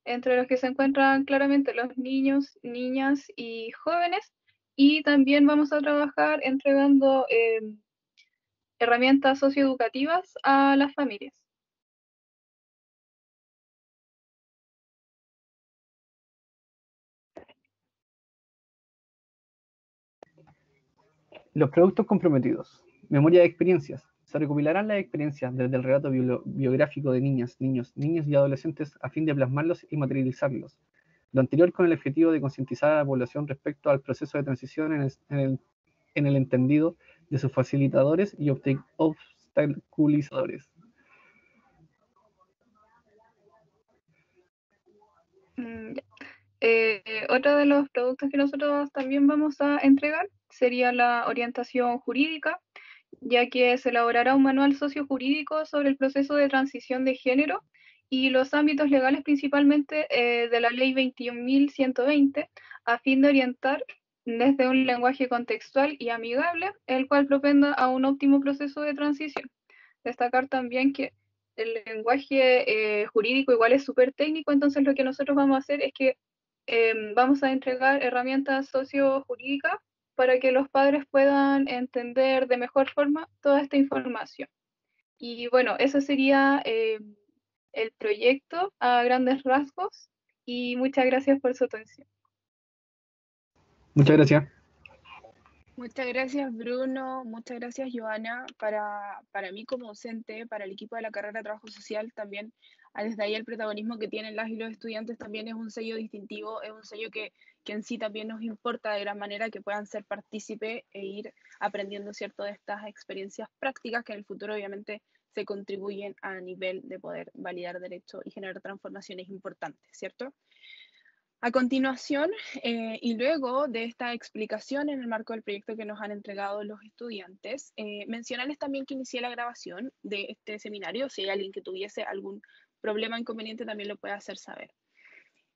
entre los que se encuentran claramente los niños, niñas y jóvenes. Y también vamos a trabajar entregando herramientas socioeducativas a las familias. Los productos comprometidos. Memoria de experiencias. Se recopilarán las experiencias desde el relato biográfico de niñas, niños, niñas y adolescentes a fin de plasmarlos y materializarlos. Lo anterior con el objetivo de concientizar a la población respecto al proceso de transición en el entendido de sus facilitadores y obstaculizadores. Ya. Otro de los productos que nosotros también vamos a entregar sería la orientación jurídica, ya que se elaborará un manual sociojurídico sobre el proceso de transición de género y los ámbitos legales principalmente de la Ley 21.120, a fin de orientar desde un lenguaje contextual y amigable, el cual propenda a un óptimo proceso de transición. Destacar también que el lenguaje jurídico igual es súper técnico, entonces lo que nosotros vamos a hacer es que vamos a entregar herramientas sociojurídicas para que los padres puedan entender de mejor forma toda esta información. Y bueno, eso sería el proyecto a grandes rasgos y muchas gracias por su atención. Muchas gracias. Muchas gracias, Bruno. Muchas gracias, Joana. Para mí como docente, para el equipo de la carrera de Trabajo Social, también desde ahí el protagonismo que tienen las y los estudiantes también es un sello distintivo, es un sello que en sí también nos importa de gran manera que puedan ser partícipes e ir aprendiendo, ¿cierto?, de estas experiencias prácticas que en el futuro obviamente se contribuyen a nivel de poder validar derechos y generar transformaciones importantes, ¿cierto? A continuación, y luego de esta explicación en el marco del proyecto que nos han entregado los estudiantes, mencionarles también que inicié la grabación de este seminario. Si hay alguien que tuviese algún problema o inconveniente, también lo puede hacer saber.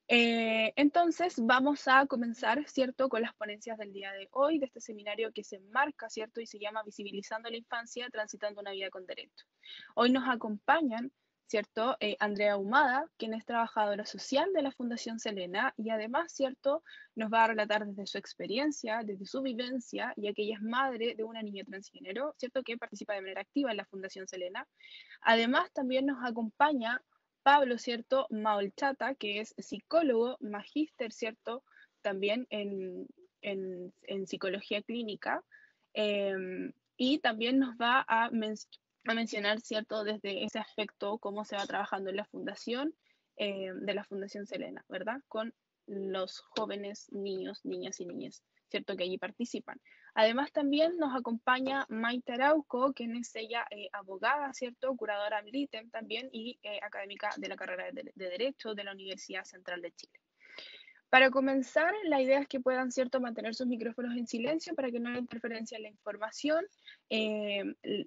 Entonces, vamos a comenzar, ¿cierto?, con las ponencias del día de hoy, de este seminario que se enmarca, ¿cierto?, y se llama Visibilizando la Infancia, Transitando una Vida con Derecho. Hoy nos acompañan, ¿cierto?, Andrea Ahumada, quien es trabajadora social de la Fundación Selena, y además, ¿cierto?, nos va a relatar desde su experiencia, desde su vivencia, ya que ella es madre de una niña transgénero, ¿cierto?, que participa de manera activa en la Fundación Selena. Además, también nos acompaña Pablo, ¿cierto?, Maolchata, que es psicólogo, magíster, ¿cierto?, también en psicología clínica, y también nos va a mencionar, ¿cierto?, desde ese aspecto cómo se va trabajando en la fundación, de la Fundación Selena, ¿verdad?, con los jóvenes niños, niñas y niñas, ¿cierto?, que allí participan. Además, también nos acompaña Maite Arauco, quien es ella abogada, ¿cierto?, curadora Militen también y académica de la carrera de Derecho de la Universidad Central de Chile. Para comenzar, la idea es que puedan, ¿cierto?, mantener sus micrófonos en silencio para que no haya interferencia en la información.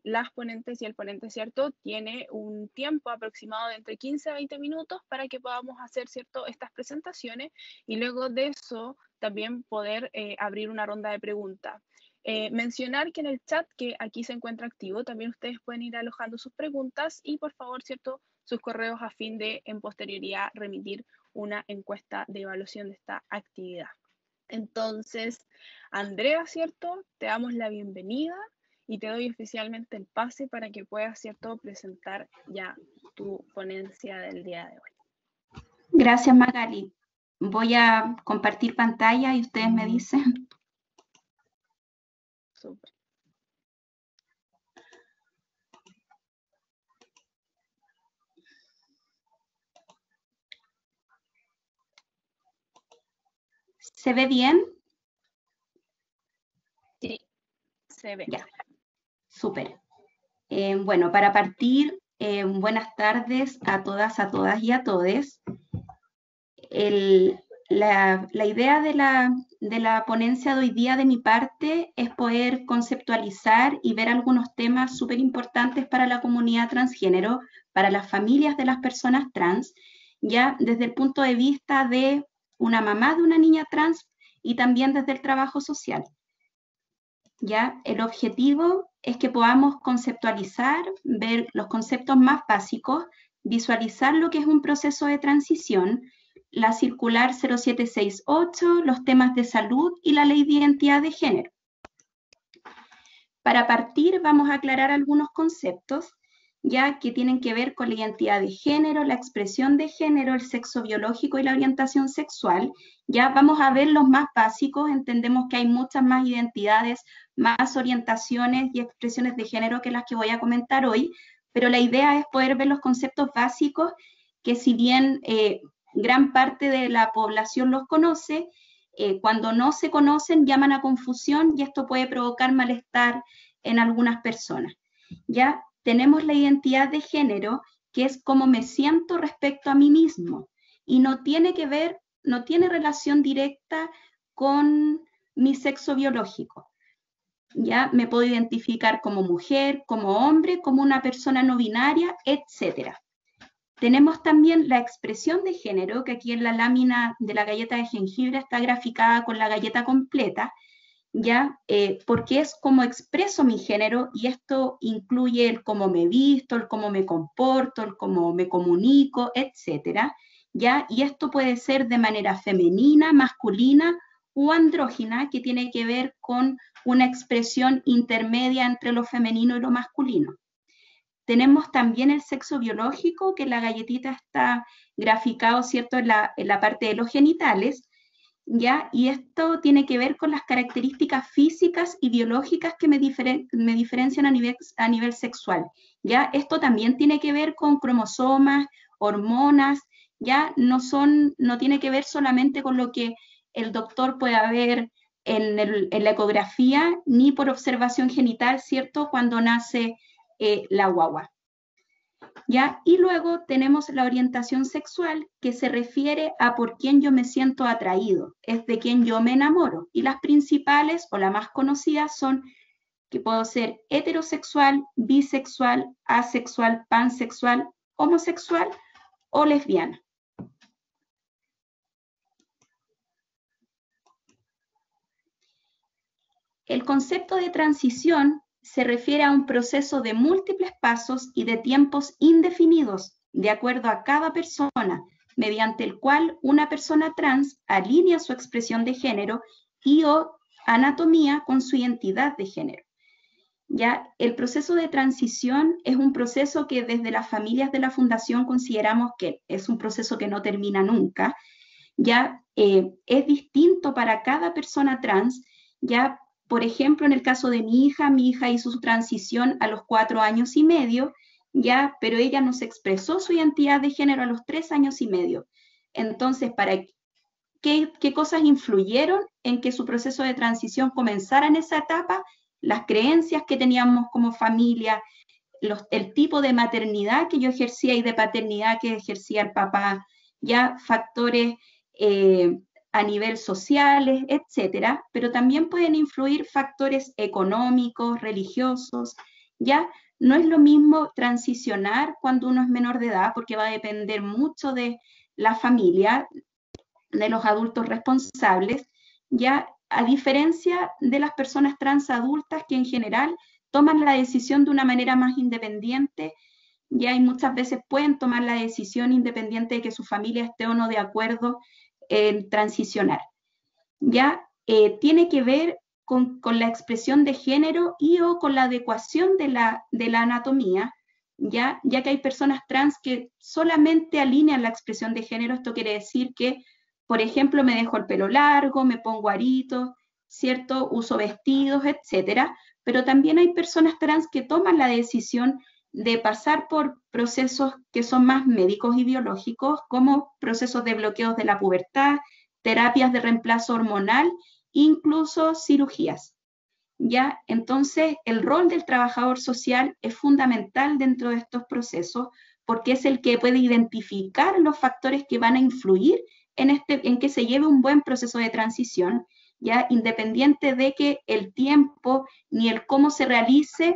Las ponentes y el ponente, ¿cierto?, tiene un tiempo aproximado de entre 15 a 20 minutos para que podamos hacer, ¿cierto?, estas presentaciones y luego de eso también poder abrir una ronda de preguntas. Mencionar que en el chat que aquí se encuentra activo, también ustedes pueden ir alojando sus preguntas y por favor, ¿cierto?, sus correos a fin de en posterioridad remitir una encuesta de evaluación de esta actividad. Entonces, Andrea, ¿cierto?, te damos la bienvenida y te doy oficialmente el pase para que puedas, ¿cierto?, presentar ya tu ponencia del día de hoy. Gracias, Magali. Voy a compartir pantalla y ustedes me dicen. Súper. ¿Se ve bien? Sí, se ve. Ya, súper. Bueno, para partir, buenas tardes a todas y a todes. La idea de la ponencia de hoy día de mi parte es poder conceptualizar y ver algunos temas súper importantes para la comunidad transgénero, para las familias de las personas trans, ya desde el punto de vista de una mamá de una niña trans y también desde el trabajo social. Ya, el objetivo es que podamos conceptualizar, ver los conceptos más básicos, visualizar lo que es un proceso de transición, la circular 0768, los temas de salud y la ley de identidad de género. Para partir, vamos a aclarar algunos conceptos, ya que tienen que ver con la identidad de género, la expresión de género, el sexo biológico y la orientación sexual. Ya vamos a ver los más básicos, entendemos que hay muchas más identidades, más orientaciones y expresiones de género que las que voy a comentar hoy, pero la idea es poder ver los conceptos básicos que si bien gran parte de la población los conoce, cuando no se conocen llaman a confusión y esto puede provocar malestar en algunas personas. Ya tenemos la identidad de género, que es cómo me siento respecto a mí mismo y no tiene que ver, no tiene relación directa con mi sexo biológico. Ya me puedo identificar como mujer, como hombre, como una persona no binaria, etc. Tenemos también la expresión de género, que aquí en la lámina de la galleta de jengibre está graficada con la galleta completa, ¿ya? Porque es como expreso mi género y esto incluye el cómo me visto, el cómo me comporto, el cómo me comunico, etc. ¿Ya? Y esto puede ser de manera femenina, masculina o andrógina, que tiene que ver con una expresión intermedia entre lo femenino y lo masculino. Tenemos también el sexo biológico, que en la galletita está graficado, ¿cierto?, en la parte de los genitales, ¿ya? Y esto tiene que ver con las características físicas y biológicas que me diferencian a nivel sexual, ¿ya? Esto también tiene que ver con cromosomas, hormonas, ¿ya? No tiene que ver solamente con lo que el doctor pueda ver en la ecografía, ni por observación genital, ¿cierto?, cuando nace la guagua. ¿Ya? Y luego tenemos la orientación sexual, que se refiere a por quién yo me siento atraído, es de quién yo me enamoro. Y las principales o las más conocidas son que puedo ser heterosexual, bisexual, asexual, pansexual, homosexual o lesbiana. El concepto de transición se refiere a un proceso de múltiples pasos y de tiempos indefinidos, de acuerdo a cada persona, mediante el cual una persona trans alinea su expresión de género y o anatomía con su identidad de género. Ya, el proceso de transición es un proceso que desde las familias de la Fundación consideramos que es un proceso que no termina nunca. Ya es distinto para cada persona trans, ya. Por ejemplo, en el caso de mi hija hizo su transición a los 4 años y medio, ya, pero ella nos expresó su identidad de género a los 3 años y medio. Entonces, ¿qué cosas influyeron en que su proceso de transición comenzara en esa etapa? Las creencias que teníamos como familia, el tipo de maternidad que yo ejercía y de paternidad que ejercía el papá, ya factores a nivel sociales, etcétera, pero también pueden influir factores económicos, religiosos, ¿ya? No es lo mismo transicionar cuando uno es menor de edad, porque va a depender mucho de la familia, de los adultos responsables, ¿ya? A diferencia de las personas trans adultas que en general toman la decisión de una manera más independiente, ya, y muchas veces pueden tomar la decisión independiente de que su familia esté o no de acuerdo en transicionar. Ya tiene que ver con la expresión de género y o con la adecuación de la anatomía, ya que hay personas trans que solamente alinean la expresión de género. Esto quiere decir que, por ejemplo, me dejo el pelo largo, me pongo aritos, ¿cierto? Uso vestidos, etcétera. Pero también hay personas trans que toman la decisión de pasar por procesos que son más médicos y biológicos, como procesos de bloqueos de la pubertad, terapias de reemplazo hormonal, incluso cirugías. ¿Ya? Entonces, el rol del trabajador social es fundamental dentro de estos procesos, porque es el que puede identificar los factores que van a influir en que se lleve un buen proceso de transición, ya, independiente de que el tiempo ni el cómo se realice,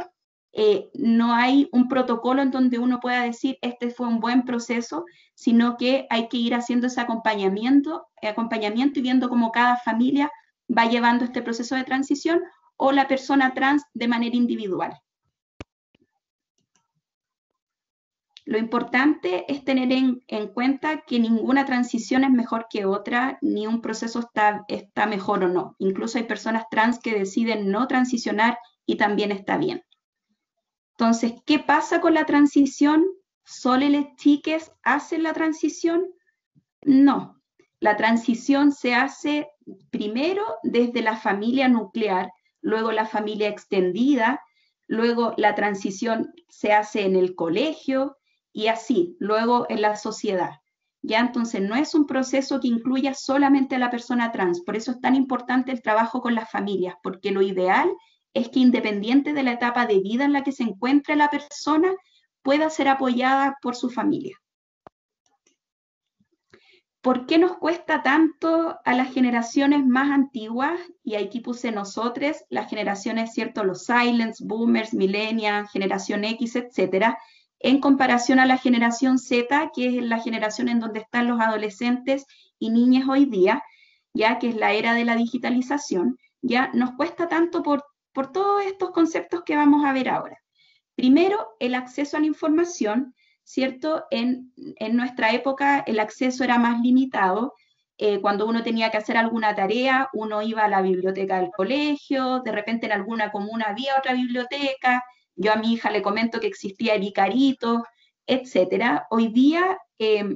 no hay un protocolo en donde uno pueda decir este fue un buen proceso, sino que hay que ir haciendo ese acompañamiento y viendo cómo cada familia va llevando este proceso de transición o la persona trans de manera individual. Lo importante es tener en cuenta que ninguna transición es mejor que otra, ni un proceso está mejor o no. Incluso hay personas trans que deciden no transicionar y también está bien. Entonces, ¿qué pasa con la transición? ¿Solo las chicas hacen la transición? No. La transición se hace primero desde la familia nuclear, luego la familia extendida, luego la transición se hace en el colegio y así, luego en la sociedad. Ya entonces no es un proceso que incluya solamente a la persona trans, por eso es tan importante el trabajo con las familias, porque lo ideal es que independiente de la etapa de vida en la que se encuentre la persona, pueda ser apoyada por su familia. ¿Por qué nos cuesta tanto a las generaciones más antiguas? Y aquí puse nosotros, las generaciones, ¿cierto? Los silents, boomers, millennials, generación X, etcétera, en comparación a la generación Z, que es la generación en donde están los adolescentes y niñas hoy día, ya que es la era de la digitalización, ya nos cuesta tanto por todos estos conceptos que vamos a ver ahora. Primero, el acceso a la información, ¿cierto? En nuestra época el acceso era más limitado. Cuando uno tenía que hacer alguna tarea, uno iba a la biblioteca del colegio, de repente en alguna comuna había otra biblioteca, yo a mi hija le comento que existía el Icarito, etcétera. Hoy día,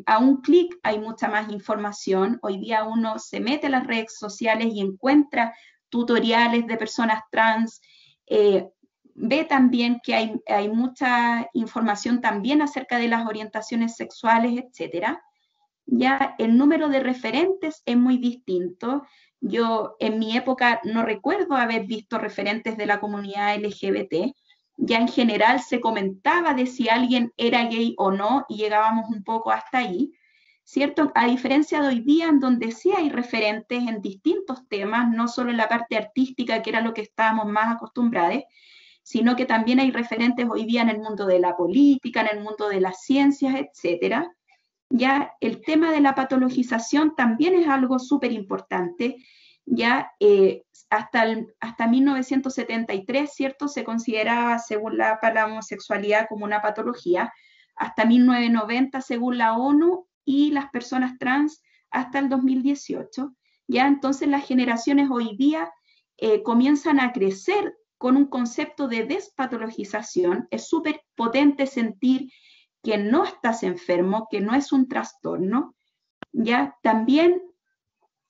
a un clic hay mucha más información. Hoy día uno se mete a las redes sociales y encuentra tutoriales de personas trans, ve también que hay mucha información también acerca de las orientaciones sexuales, etcétera. Ya el número de referentes es muy distinto. Yo en mi época no recuerdo haber visto referentes de la comunidad LGBT. Ya en general se comentaba de si alguien era gay o no y llegábamos un poco hasta ahí, ¿cierto? A diferencia de hoy día, en donde sí hay referentes en distintos temas, no solo en la parte artística, que era lo que estábamos más acostumbrados, sino que también hay referentes hoy día en el mundo de la política, en el mundo de las ciencias, etcétera. Ya el tema de la patologización también es algo súper importante. Ya hasta 1973, ¿cierto? Se consideraba, según la homosexualidad, como una patología. Hasta 1990, según la ONU, y las personas trans hasta el 2018. Ya entonces las generaciones hoy día comienzan a crecer con un concepto de despatologización. Es súper potente sentir que no estás enfermo, que no es un trastorno. Ya también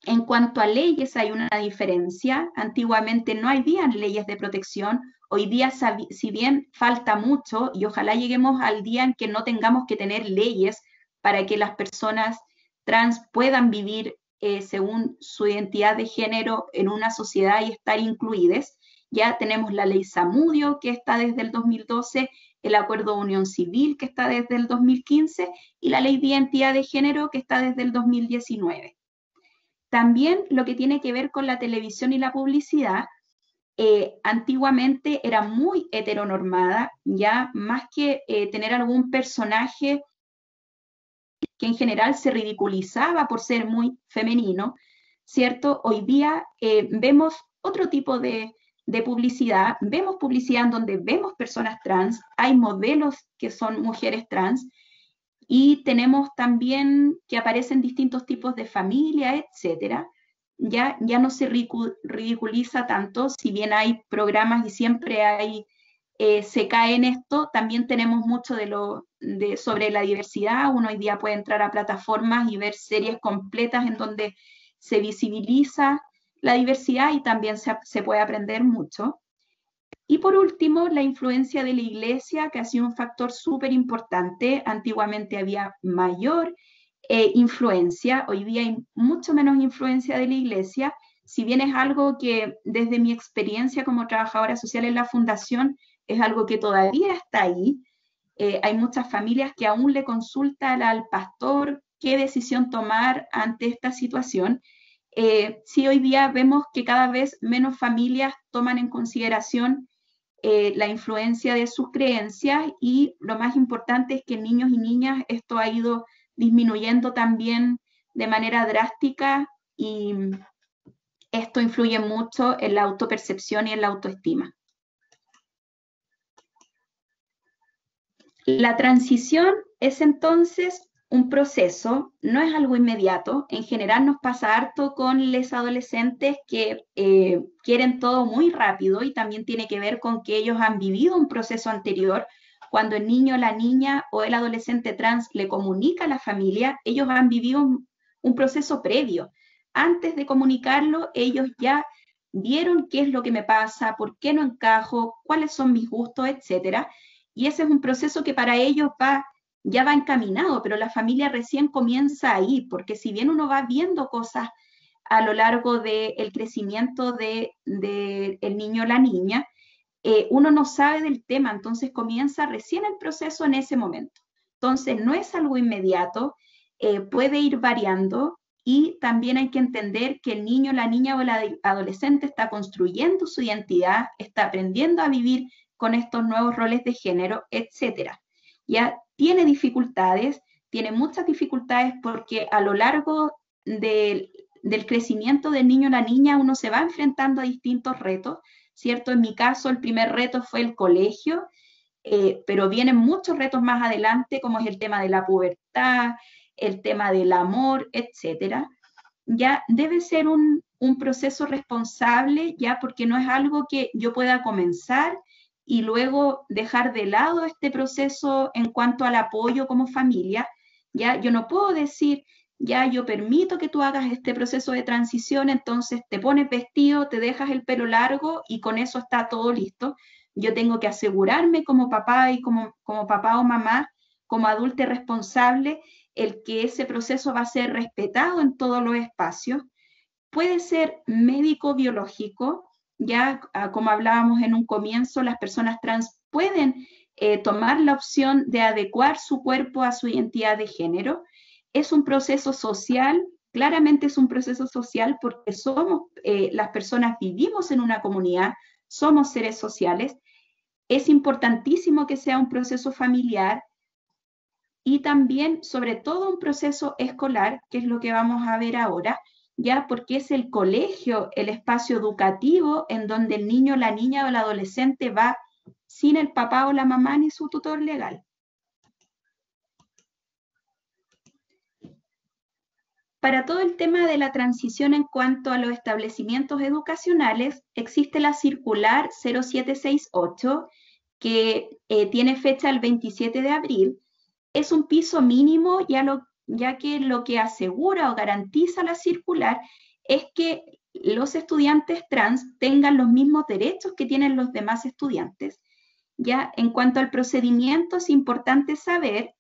en cuanto a leyes hay una diferencia. Antiguamente no habían leyes de protección. Hoy día, si bien falta mucho, y ojalá lleguemos al día en que no tengamos que tener leyes para que las personas trans puedan vivir según su identidad de género en una sociedad y estar incluidas. Ya tenemos la ley Zamudio, que está desde el 2012, el Acuerdo de Unión Civil, que está desde el 2015, y la ley de identidad de género, que está desde el 2019. También lo que tiene que ver con la televisión y la publicidad, antiguamente era muy heteronormada, ya más que tener algún personaje que en general se ridiculizaba por ser muy femenino, ¿cierto? Hoy día vemos otro tipo de publicidad, vemos publicidad en donde vemos personas trans, hay modelos que son mujeres trans, y tenemos también que aparecen distintos tipos de familia, etcétera. Ya no se ridiculiza tanto, si bien hay programas y siempre hay, se cae en esto, también tenemos mucho sobre la diversidad. Uno hoy día puede entrar a plataformas y ver series completas en donde se visibiliza la diversidad y también se puede aprender mucho. Y por último, la influencia de la iglesia, que ha sido un factor súper importante. Antiguamente había mayor influencia, hoy día hay mucho menos influencia de la iglesia, si bien es algo que desde mi experiencia como trabajadora social en la fundación, es algo que todavía está ahí. Hay muchas familias que aún le consultan al pastor qué decisión tomar ante esta situación. Sí, hoy día vemos que cada vez menos familias toman en consideración la influencia de sus creencias, y lo más importante es que en niños y niñas esto ha ido disminuyendo también de manera drástica, y esto influye mucho en la autopercepción y en la autoestima. La transición es entonces un proceso, no es algo inmediato. En general nos pasa harto con los adolescentes que quieren todo muy rápido, y también tiene que ver con que ellos han vivido un proceso anterior. Cuando el niño, la niña o el adolescente trans le comunica a la familia, ellos han vivido un proceso previo. Antes de comunicarlo, ellos ya vieron qué es lo que me pasa, por qué no encajo, cuáles son mis gustos, etcétera. Y ese es un proceso que para ellos ya va encaminado, pero la familia recién comienza ahí, porque si bien uno va viendo cosas a lo largo del crecimiento del niño o la niña, uno no sabe del tema, entonces comienza recién el proceso en ese momento. Entonces no es algo inmediato, puede ir variando, y también hay que entender que el niño, la niña o el adolescente está construyendo su identidad, está aprendiendo a vivir con estos nuevos roles de género, etcétera. Ya tiene dificultades, tiene muchas dificultades, porque a lo largo del crecimiento del niño o la niña uno se va enfrentando a distintos retos, ¿cierto? En mi caso, el primer reto fue el colegio, pero vienen muchos retos más adelante, como es el tema de la pubertad, el tema del amor, etcétera. Ya debe ser un proceso responsable, ya, porque no es algo que yo pueda comenzar y luego dejar de lado este proceso en cuanto al apoyo como familia. Ya, yo no puedo decir, ya, yo permito que tú hagas este proceso de transición, entonces te pones vestido, te dejas el pelo largo y con eso está todo listo. Yo tengo que asegurarme como papá y como papá o mamá, como adulto responsable, el que ese proceso va a ser respetado en todos los espacios. Puede ser médico-biológico, ya como hablábamos en un comienzo, las personas trans pueden tomar la opción de adecuar su cuerpo a su identidad de género. Es un proceso social, claramente es un proceso social, porque somos, las personas vivimos en una comunidad, somos seres sociales. Es importantísimo que sea un proceso familiar, y también, sobre todo, un proceso escolar, que es lo que vamos a ver ahora, ya, porque es el colegio, el espacio educativo en donde el niño, la niña o el adolescente va sin el papá o la mamá ni su tutor legal. Para todo el tema de la transición en cuanto a los establecimientos educacionales, existe la circular 0768, que tiene fecha el 27 de abril. Es un piso mínimo, ya que lo que asegura o garantiza la circular es que los estudiantes trans tengan los mismos derechos que tienen los demás estudiantes. Ya, en cuanto al procedimiento, es importante saber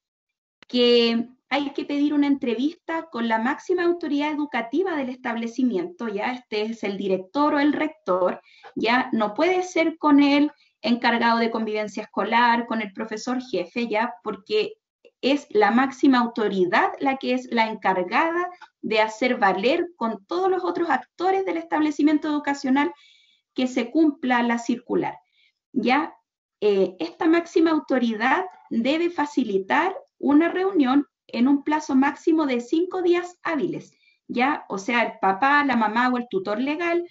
que hay que pedir una entrevista con la máxima autoridad educativa del establecimiento, ya, este es el director o el rector, ya, no puede ser con el encargado de convivencia escolar, con el profesor jefe, ya, porque es la máxima autoridad la que es la encargada de hacer valer con todos los otros actores del establecimiento educacional que se cumpla la circular. Ya, esta máxima autoridad debe facilitar una reunión en un plazo máximo de 5 días hábiles, ya, o sea, el papá, la mamá o el tutor legal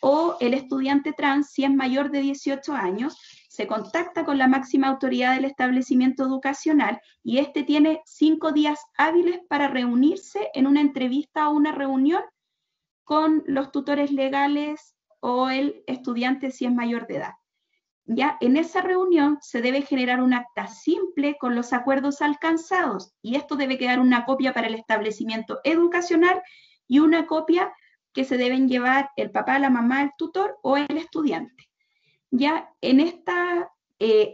o el estudiante trans, si es mayor de 18 años, se contacta con la máxima autoridad del establecimiento educacional y este tiene 5 días hábiles para reunirse en una entrevista o una reunión con los tutores legales o el estudiante si es mayor de edad. Ya en esa reunión se debe generar un acta simple con los acuerdos alcanzados, y esto debe quedar una copia para el establecimiento educacional y una copia que se deben llevar el papá, la mamá, el tutor o el estudiante. Ya en esta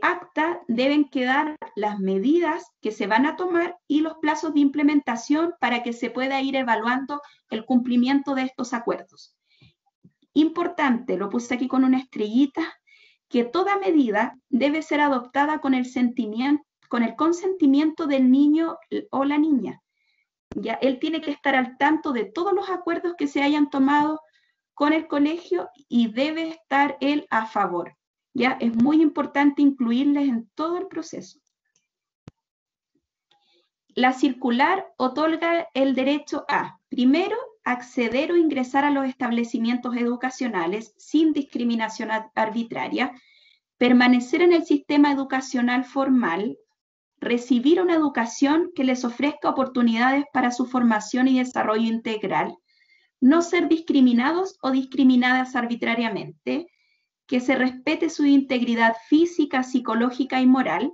acta deben quedar las medidas que se van a tomar y los plazos de implementación para que se pueda ir evaluando el cumplimiento de estos acuerdos. Importante, lo puse aquí con una estrellita, que toda medida debe ser adoptada con el consentimiento del niño o la niña. Ya, él tiene que estar al tanto de todos los acuerdos que se hayan tomado con el colegio y debe estar él a favor. Ya, es muy importante incluirles en todo el proceso. La circular otorga el derecho a, primero, acceder o ingresar a los establecimientos educacionales sin discriminación arbitraria, permanecer en el sistema educacional formal, recibir una educación que les ofrezca oportunidades para su formación y desarrollo integral, no ser discriminados o discriminadas arbitrariamente, que se respete su integridad física, psicológica y moral,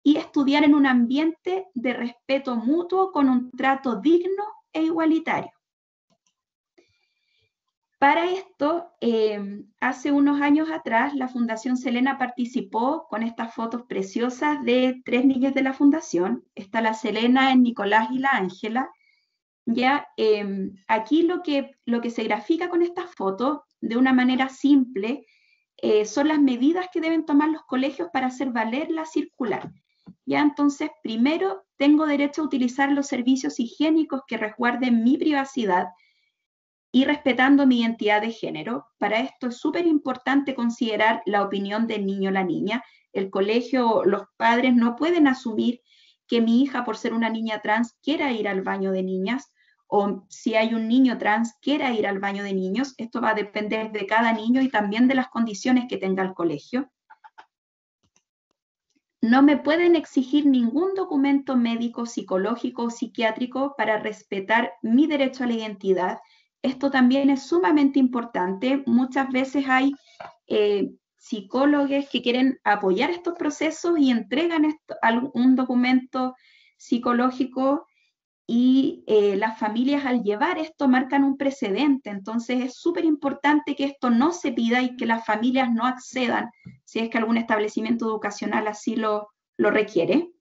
y estudiar en un ambiente de respeto mutuo con un trato digno e igualitario. Para esto, hace unos años atrás, la Fundación Selena participó con estas fotos preciosas de 3 niñas de la Fundación. Está la Selena, el Nicolás y la Ángela. Ya, aquí lo que se grafica con estas fotos, de una manera simple, son las medidas que deben tomar los colegios para hacer valer la circular. Ya, entonces, primero, tengo derecho a utilizar los servicios higiénicos que resguarden mi privacidad y respetando mi identidad de género. Para esto es súper importante considerar la opinión del niño o la niña. El colegio, los padres no pueden asumir que mi hija, por ser una niña trans, quiera ir al baño de niñas, o si hay un niño trans, quiera ir al baño de niños. Esto va a depender de cada niño y también de las condiciones que tenga el colegio. No me pueden exigir ningún documento médico, psicológico o psiquiátrico para respetar mi derecho a la identidad. Esto también es sumamente importante. Muchas veces hay psicólogos que quieren apoyar estos procesos y entregan un documento psicológico y las familias al llevar esto marcan un precedente. Entonces es súper importante que esto no se pida y que las familias no accedan si es que algún establecimiento educacional así lo requiere.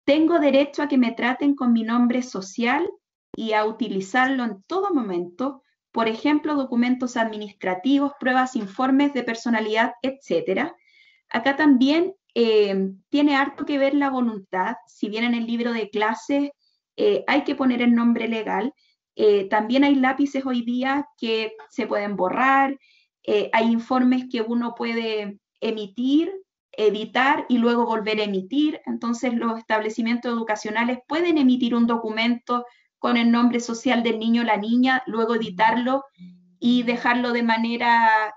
Tengo derecho a que me traten con mi nombre social y a utilizarlo en todo momento, por ejemplo, documentos administrativos, pruebas, informes de personalidad, etc. Acá también tiene harto que ver la voluntad. Si bien en el libro de clases hay que poner el nombre legal, también hay lápices hoy día que se pueden borrar, hay informes que uno puede emitir, editar y luego volver a emitir. Entonces los establecimientos educacionales pueden emitir un documento con el nombre social del niño o la niña, luego editarlo y dejarlo de manera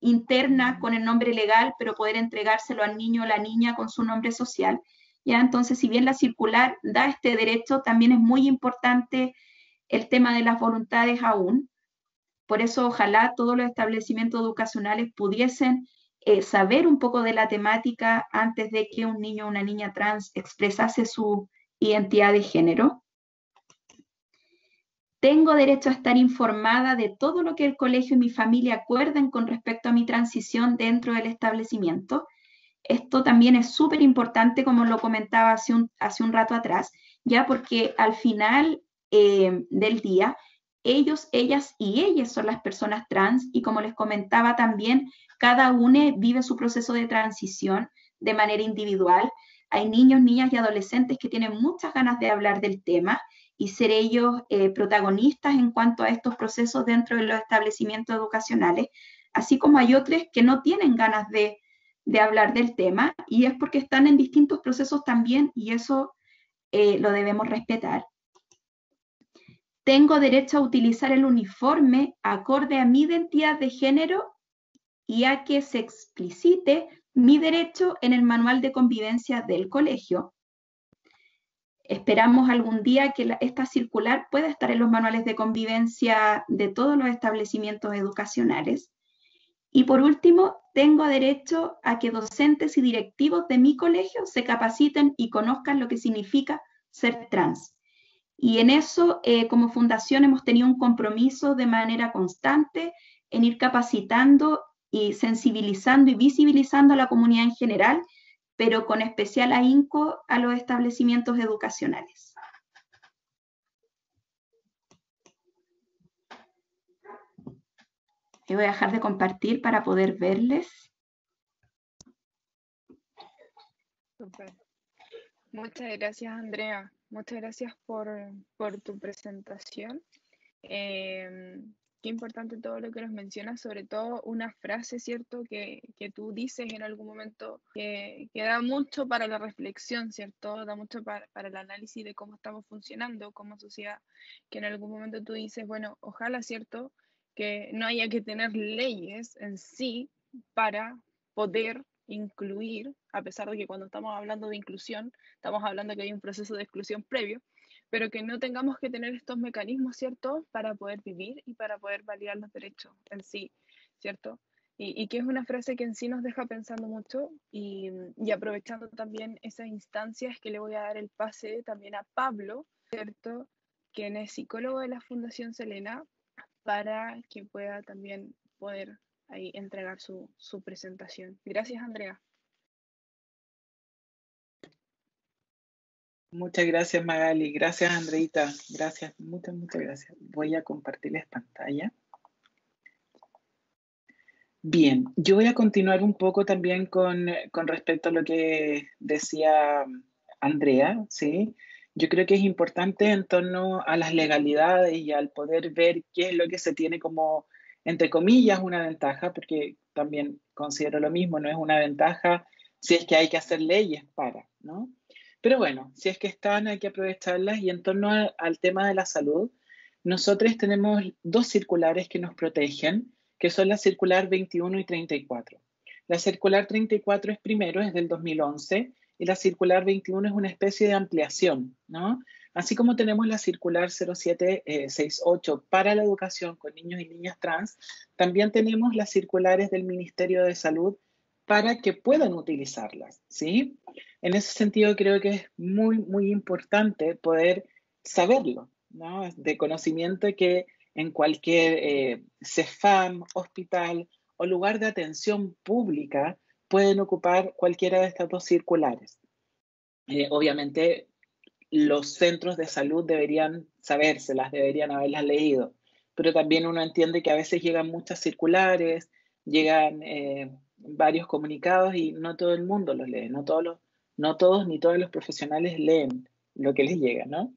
interna con el nombre legal, pero poder entregárselo al niño o la niña con su nombre social. ¿Ya? Entonces, si bien la circular da este derecho, también es muy importante el tema de las voluntades aún. Por eso, ojalá todos los establecimientos educacionales pudiesen saber un poco de la temática antes de que un niño o una niña trans expresase su identidad de género. Tengo derecho a estar informada de todo lo que el colegio y mi familia acuerden con respecto a mi transición dentro del establecimiento. Esto también es súper importante, como lo comentaba hace un rato atrás, ya porque al final del día, ellos, ellas y ellas son las personas trans y como les comentaba también, cada uno vive su proceso de transición de manera individual. Hay niños, niñas y adolescentes que tienen muchas ganas de hablar del tema y ser ellos protagonistas en cuanto a estos procesos dentro de los establecimientos educacionales, así como hay otros que no tienen ganas de hablar del tema y es porque están en distintos procesos también y eso lo debemos respetar. Tengo derecho a utilizar el uniforme acorde a mi identidad de género y a que se explicite mi derecho en el manual de convivencia del colegio. Esperamos algún día que esta circular pueda estar en los manuales de convivencia de todos los establecimientos educacionales. Y por último, tengo derecho a que docentes y directivos de mi colegio se capaciten y conozcan lo que significa ser trans. Y en eso, como fundación, hemos tenido un compromiso de manera constante en ir capacitando y sensibilizando y visibilizando a la comunidad en general, pero con especial ahínco a los establecimientos educacionales. Yo voy a dejar de compartir para poder verles. Super. Muchas gracias, Andrea. Muchas gracias por tu presentación. Qué importante todo lo que nos mencionas, sobre todo una frase, ¿cierto?, que tú dices en algún momento que da mucho para la reflexión, ¿cierto? Da mucho para el análisis de cómo estamos funcionando como sociedad, que en algún momento tú dices, bueno, ojalá, ¿cierto?, que no haya que tener leyes en sí para poder incluir, a pesar de que cuando estamos hablando de inclusión, estamos hablando que hay un proceso de exclusión previo, pero que no tengamos que tener estos mecanismos, ¿cierto?, para poder vivir y para poder validar los derechos en sí, ¿cierto? Y que es una frase que en sí nos deja pensando mucho y aprovechando también esas instancias que le voy a dar el pase también a Pablo, ¿cierto?, quien es psicólogo de la Fundación Selena, para que pueda también poder ahí entregar su presentación. Gracias, Andrea. Muchas gracias, Magali. Gracias, Andreita. Gracias, muchas gracias. Voy a compartirles pantalla. Bien, yo voy a continuar un poco también con respecto a lo que decía Andrea, ¿sí? Yo creo que es importante en torno a las legalidades y al poder ver qué es lo que se tiene como, entre comillas, una ventaja, porque también considero lo mismo, no es una ventaja si es que hay que hacer leyes para, ¿no? Pero bueno, si es que están, hay que aprovecharlas. Y en torno al tema de la salud, nosotros tenemos 2 circulares que nos protegen, que son la circular 21 y 34. La circular 34 es del 2011, y la circular 21 es una especie de ampliación, ¿no? Así como tenemos la circular 0768 para la educación con niños y niñas trans, también tenemos las circulares del Ministerio de Salud para que puedan utilizarlas, ¿sí? En ese sentido creo que es muy importante poder saberlo, ¿no? De conocimiento que en cualquier CEFAM, hospital o lugar de atención pública pueden ocupar cualquiera de estas 2 circulares. Obviamente los centros de salud deberían sabérselas, deberían haberlas leído, pero también uno entiende que a veces llegan muchas circulares, llegan varios comunicados y no todo el mundo los lee, no todos ni todos los profesionales leen lo que les llega, ¿no?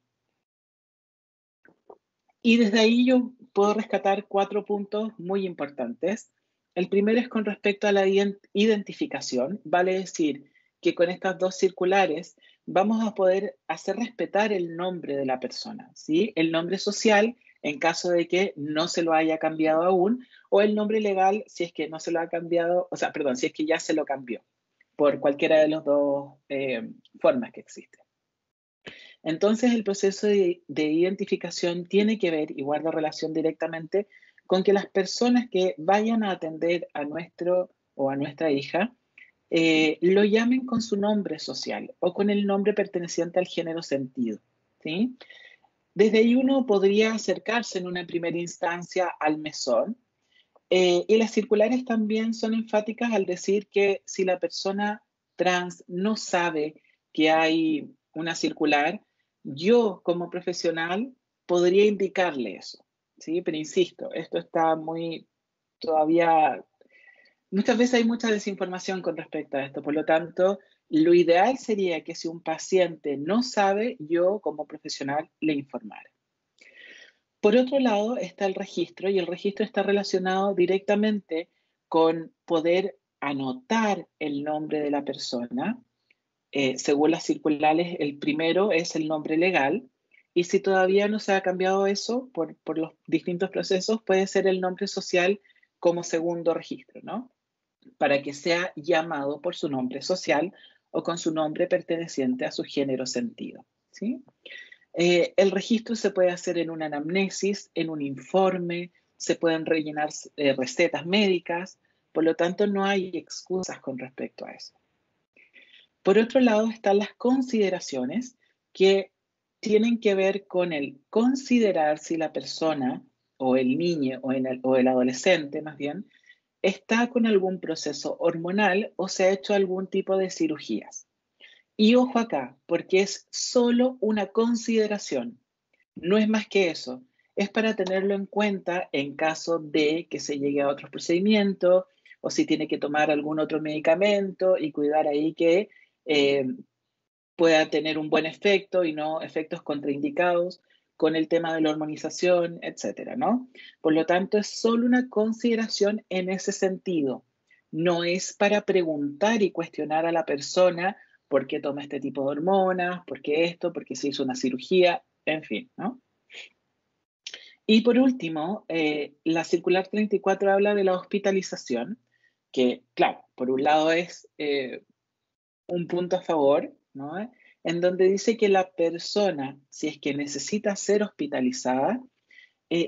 Y desde ahí yo puedo rescatar 4 puntos muy importantes. El primero es con respecto a la identificación, vale decir que con estas 2 circulares vamos a poder hacer respetar el nombre de la persona, ¿sí? El nombre social en caso de que no se lo haya cambiado aún, o el nombre legal si es que no se lo ha cambiado, o sea, perdón, si es que ya se lo cambió, por cualquiera de las 2 formas que existen. Entonces, el proceso de identificación tiene que ver y guarda relación directamente con que las personas que vayan a atender a nuestro o a nuestra hija lo llamen con su nombre social o con el nombre perteneciente al género sentido, ¿sí? Desde ahí uno podría acercarse en una primera instancia al mesón, y las circulares también son enfáticas al decir que si la persona trans no sabe que hay una circular, yo como profesional podría indicarle eso, ¿sí? Pero insisto, esto está todavía, muchas veces hay mucha desinformación con respecto a esto, por lo tanto, lo ideal sería que si un paciente no sabe, yo como profesional le informara. Por otro lado está el registro, y el registro está relacionado directamente con poder anotar el nombre de la persona. Según las circulares, el primero es el nombre legal, y si todavía no se ha cambiado eso por los distintos procesos, puede ser el nombre social como segundo registro, ¿no? Para que sea llamado por su nombre social o con su nombre perteneciente a su género sentido, ¿sí? El registro se puede hacer en una anamnesis, en un informe, se pueden rellenar recetas médicas, por lo tanto no hay excusas con respecto a eso. Por otro lado están las consideraciones que tienen que ver con el considerar si la persona o el niño o el adolescente más bien está con algún proceso hormonal o se ha hecho algún tipo de cirugías. Y ojo acá, porque es solo una consideración, no es más que eso. Es para tenerlo en cuenta en caso de que se llegue a otros procedimientos o si tiene que tomar algún otro medicamento y cuidar ahí que pueda tener un buen efecto y no efectos contraindicados con el tema de la hormonización, etcétera, ¿no? Por lo tanto, es solo una consideración en ese sentido. No es para preguntar y cuestionar a la persona por qué toma este tipo de hormonas, por qué esto, por qué se hizo una cirugía, en fin, ¿no? Y por último, la circular 34 habla de la hospitalización, que, claro, por un lado es un punto a favor, ¿no? En donde dice que la persona, si es que necesita ser hospitalizada,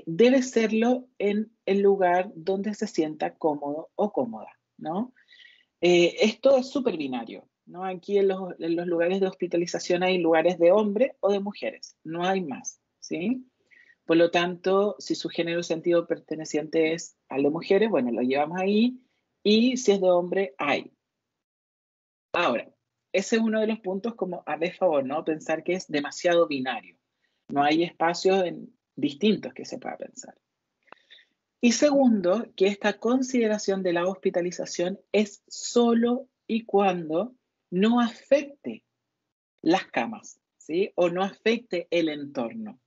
debe serlo en el lugar donde se sienta cómodo o cómoda, ¿no? Esto es súper binario, ¿no? Aquí en los lugares de hospitalización hay lugares de hombres o de mujeres, no hay más, ¿sí? Por lo tanto, si su género sentido perteneciente es al de mujeres, bueno, lo llevamos ahí, y si es de hombre, hay. Ahora, ese es uno de los puntos como a desfavor, ¿no? Pensar que es demasiado binario. No hay espacios distintos que se pueda pensar. Y segundo, que esta consideración de la hospitalización es solo y cuando no afecte las camas, ¿sí? O no afecte el entorno.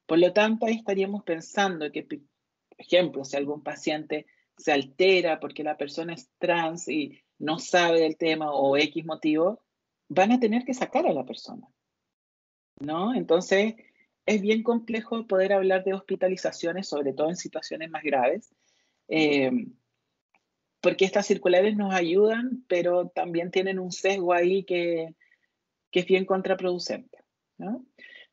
Por lo tanto, ahí estaríamos pensando que, por ejemplo, si algún paciente se altera porque la persona es trans y no sabe del tema o X motivo, van a tener que sacar a la persona, ¿no? Entonces, es bien complejo poder hablar de hospitalizaciones, sobre todo en situaciones más graves, porque estas circulares nos ayudan, pero también tienen un sesgo ahí que es bien contraproducente, ¿no?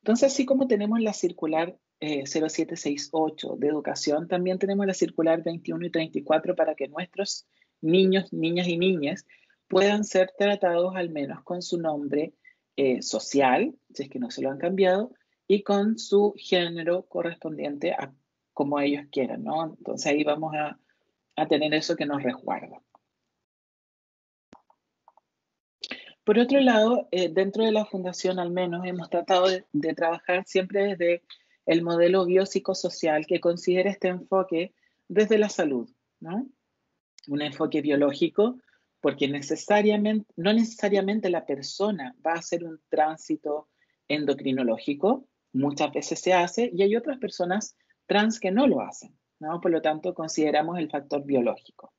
Entonces, así como tenemos la circular 0768 de educación, también tenemos la circular 21 y 34 para que nuestros niños, niñas y niñas puedan ser tratados al menos con su nombre social, si es que no se lo han cambiado, y con su género correspondiente a como ellos quieran, ¿no? Entonces ahí vamos a tener eso que nos resguarda. Por otro lado, dentro de la fundación al menos hemos tratado de trabajar siempre desde el modelo biopsicosocial que considera este enfoque desde la salud, ¿no? Un enfoque biológico, porque no necesariamente la persona va a hacer un tránsito endocrinológico, muchas veces se hace, y hay otras personas trans que no lo hacen, ¿no? Por lo tanto, consideramos el factor biológico.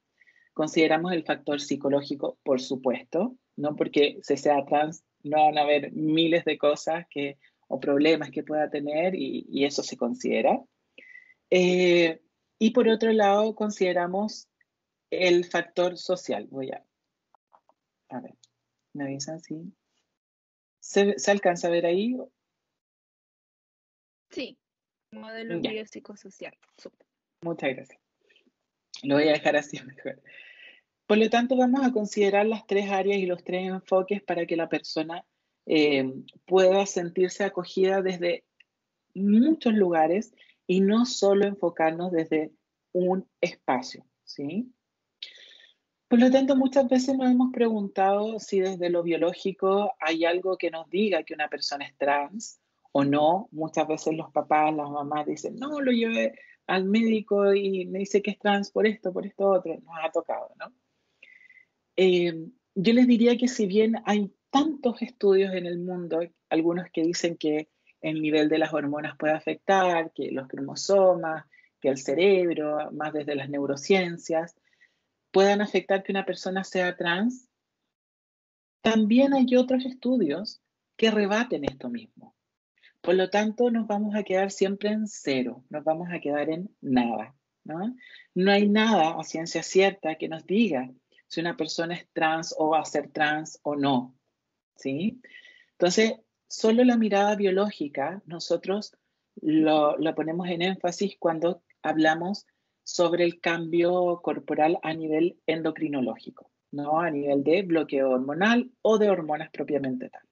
Consideramos el factor psicológico, por supuesto, no porque se sea trans, no van a haber miles de cosas o problemas que pueda tener y eso se considera. Y por otro lado, consideramos el factor social. A ver, ¿me avisan si se alcanza a ver ahí? Sí, modelo Ya, biopsicosocial. Súper. muchas gracias. Lo voy a dejar así mejor. Por lo tanto, vamos a considerar las tres áreas y los tres enfoques para que la persona pueda sentirse acogida desde muchos lugares y no solo enfocarnos desde un espacio, ¿sí? Por lo tanto, muchas veces nos hemos preguntado si desde lo biológico hay algo que nos diga que una persona es trans o no. Muchas veces los papás, las mamás dicen, no, lo llevé al médico y me dice que es trans por esto, otro. Nos ha tocado, ¿no? Yo les diría que si bien hay tantos estudios en el mundo, algunos que dicen que el nivel de las hormonas puede afectar, que los cromosomas, que el cerebro, más desde las neurociencias, puedan afectar que una persona sea trans, también hay otros estudios que rebaten esto mismo. Por lo tanto, nos vamos a quedar siempre en cero, nos vamos a quedar en nada, ¿no? No hay nada a ciencia cierta que nos diga si una persona es trans o va a ser trans o no, ¿sí? Entonces, solo la mirada biológica, nosotros lo ponemos en énfasis cuando hablamos sobre el cambio corporal a nivel endocrinológico, ¿no? A nivel de bloqueo hormonal o de hormonas propiamente tal.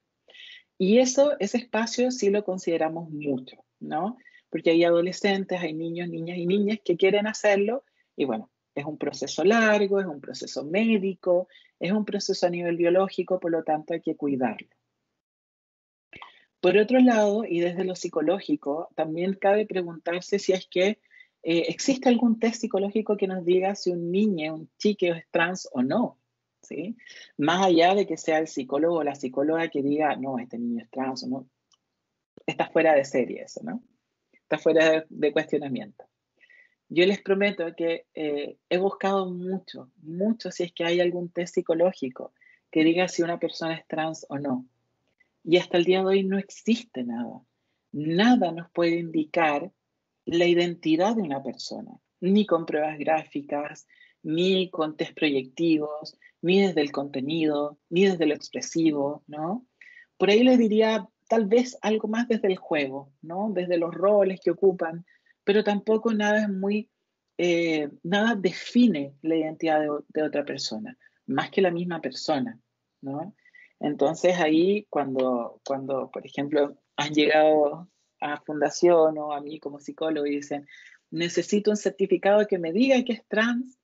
Y ese espacio sí lo consideramos mucho, ¿no? Porque hay adolescentes, hay niños, niñas y niñas que quieren hacerlo y bueno, es un proceso largo, es un proceso médico, es un proceso a nivel biológico, por lo tanto hay que cuidarlo. Por otro lado, y desde lo psicológico, también cabe preguntarse si es que existe algún test psicológico que nos diga si un niño, un chique es trans o no, ¿sí? Más allá de que sea el psicólogo o la psicóloga que diga, no, este niño es trans o no, está fuera de serie eso, ¿no? Está fuera de cuestionamiento. Yo les prometo que he buscado mucho, mucho si es que hay algún test psicológico que diga si una persona es trans o no. Y hasta el día de hoy no existe nada. Nada nos puede indicar la identidad de una persona, ni con pruebas gráficas, ni con test proyectivos, ni desde el contenido, ni desde lo expresivo, ¿no? Por ahí les diría tal vez algo más desde el juego, ¿no? Desde los roles que ocupan, pero tampoco nada es muy, nada define la identidad de otra persona, más que la misma persona, ¿no? Entonces ahí cuando, por ejemplo, han llegado a fundación o a mí como psicólogo y dicen, necesito un certificado que me diga que es trans,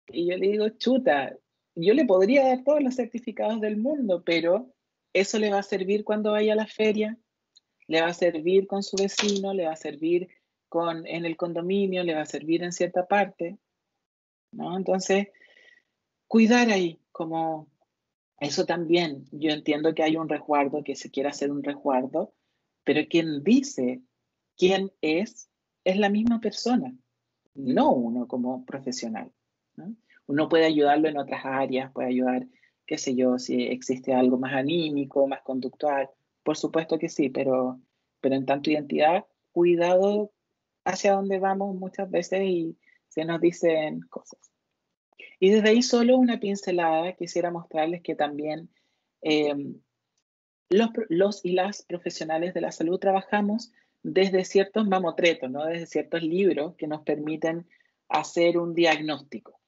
y yo le digo, chuta, yo le podría dar todos los certificados del mundo, pero eso le va a servir cuando vaya a la feria, le va a servir con su vecino, le va a servir en el condominio, le va a servir en cierta parte, ¿no? Entonces, cuidar ahí, como eso también, yo entiendo que hay un resguardo, que se quiere hacer un resguardo, pero quien dice quién es la misma persona, no uno como profesional, ¿no? Uno puede ayudarlo en otras áreas, puede ayudar, qué sé yo, si existe algo más anímico, más conductual, por supuesto que sí, pero en tanto identidad, cuidado hacia dónde vamos muchas veces y se nos dicen cosas. Y desde ahí solo una pincelada, quisiera mostrarles que también eh, los y las profesionales de la salud trabajamos desde ciertos mamotretos, ¿no? Desde ciertos libros que nos permiten hacer un diagnóstico.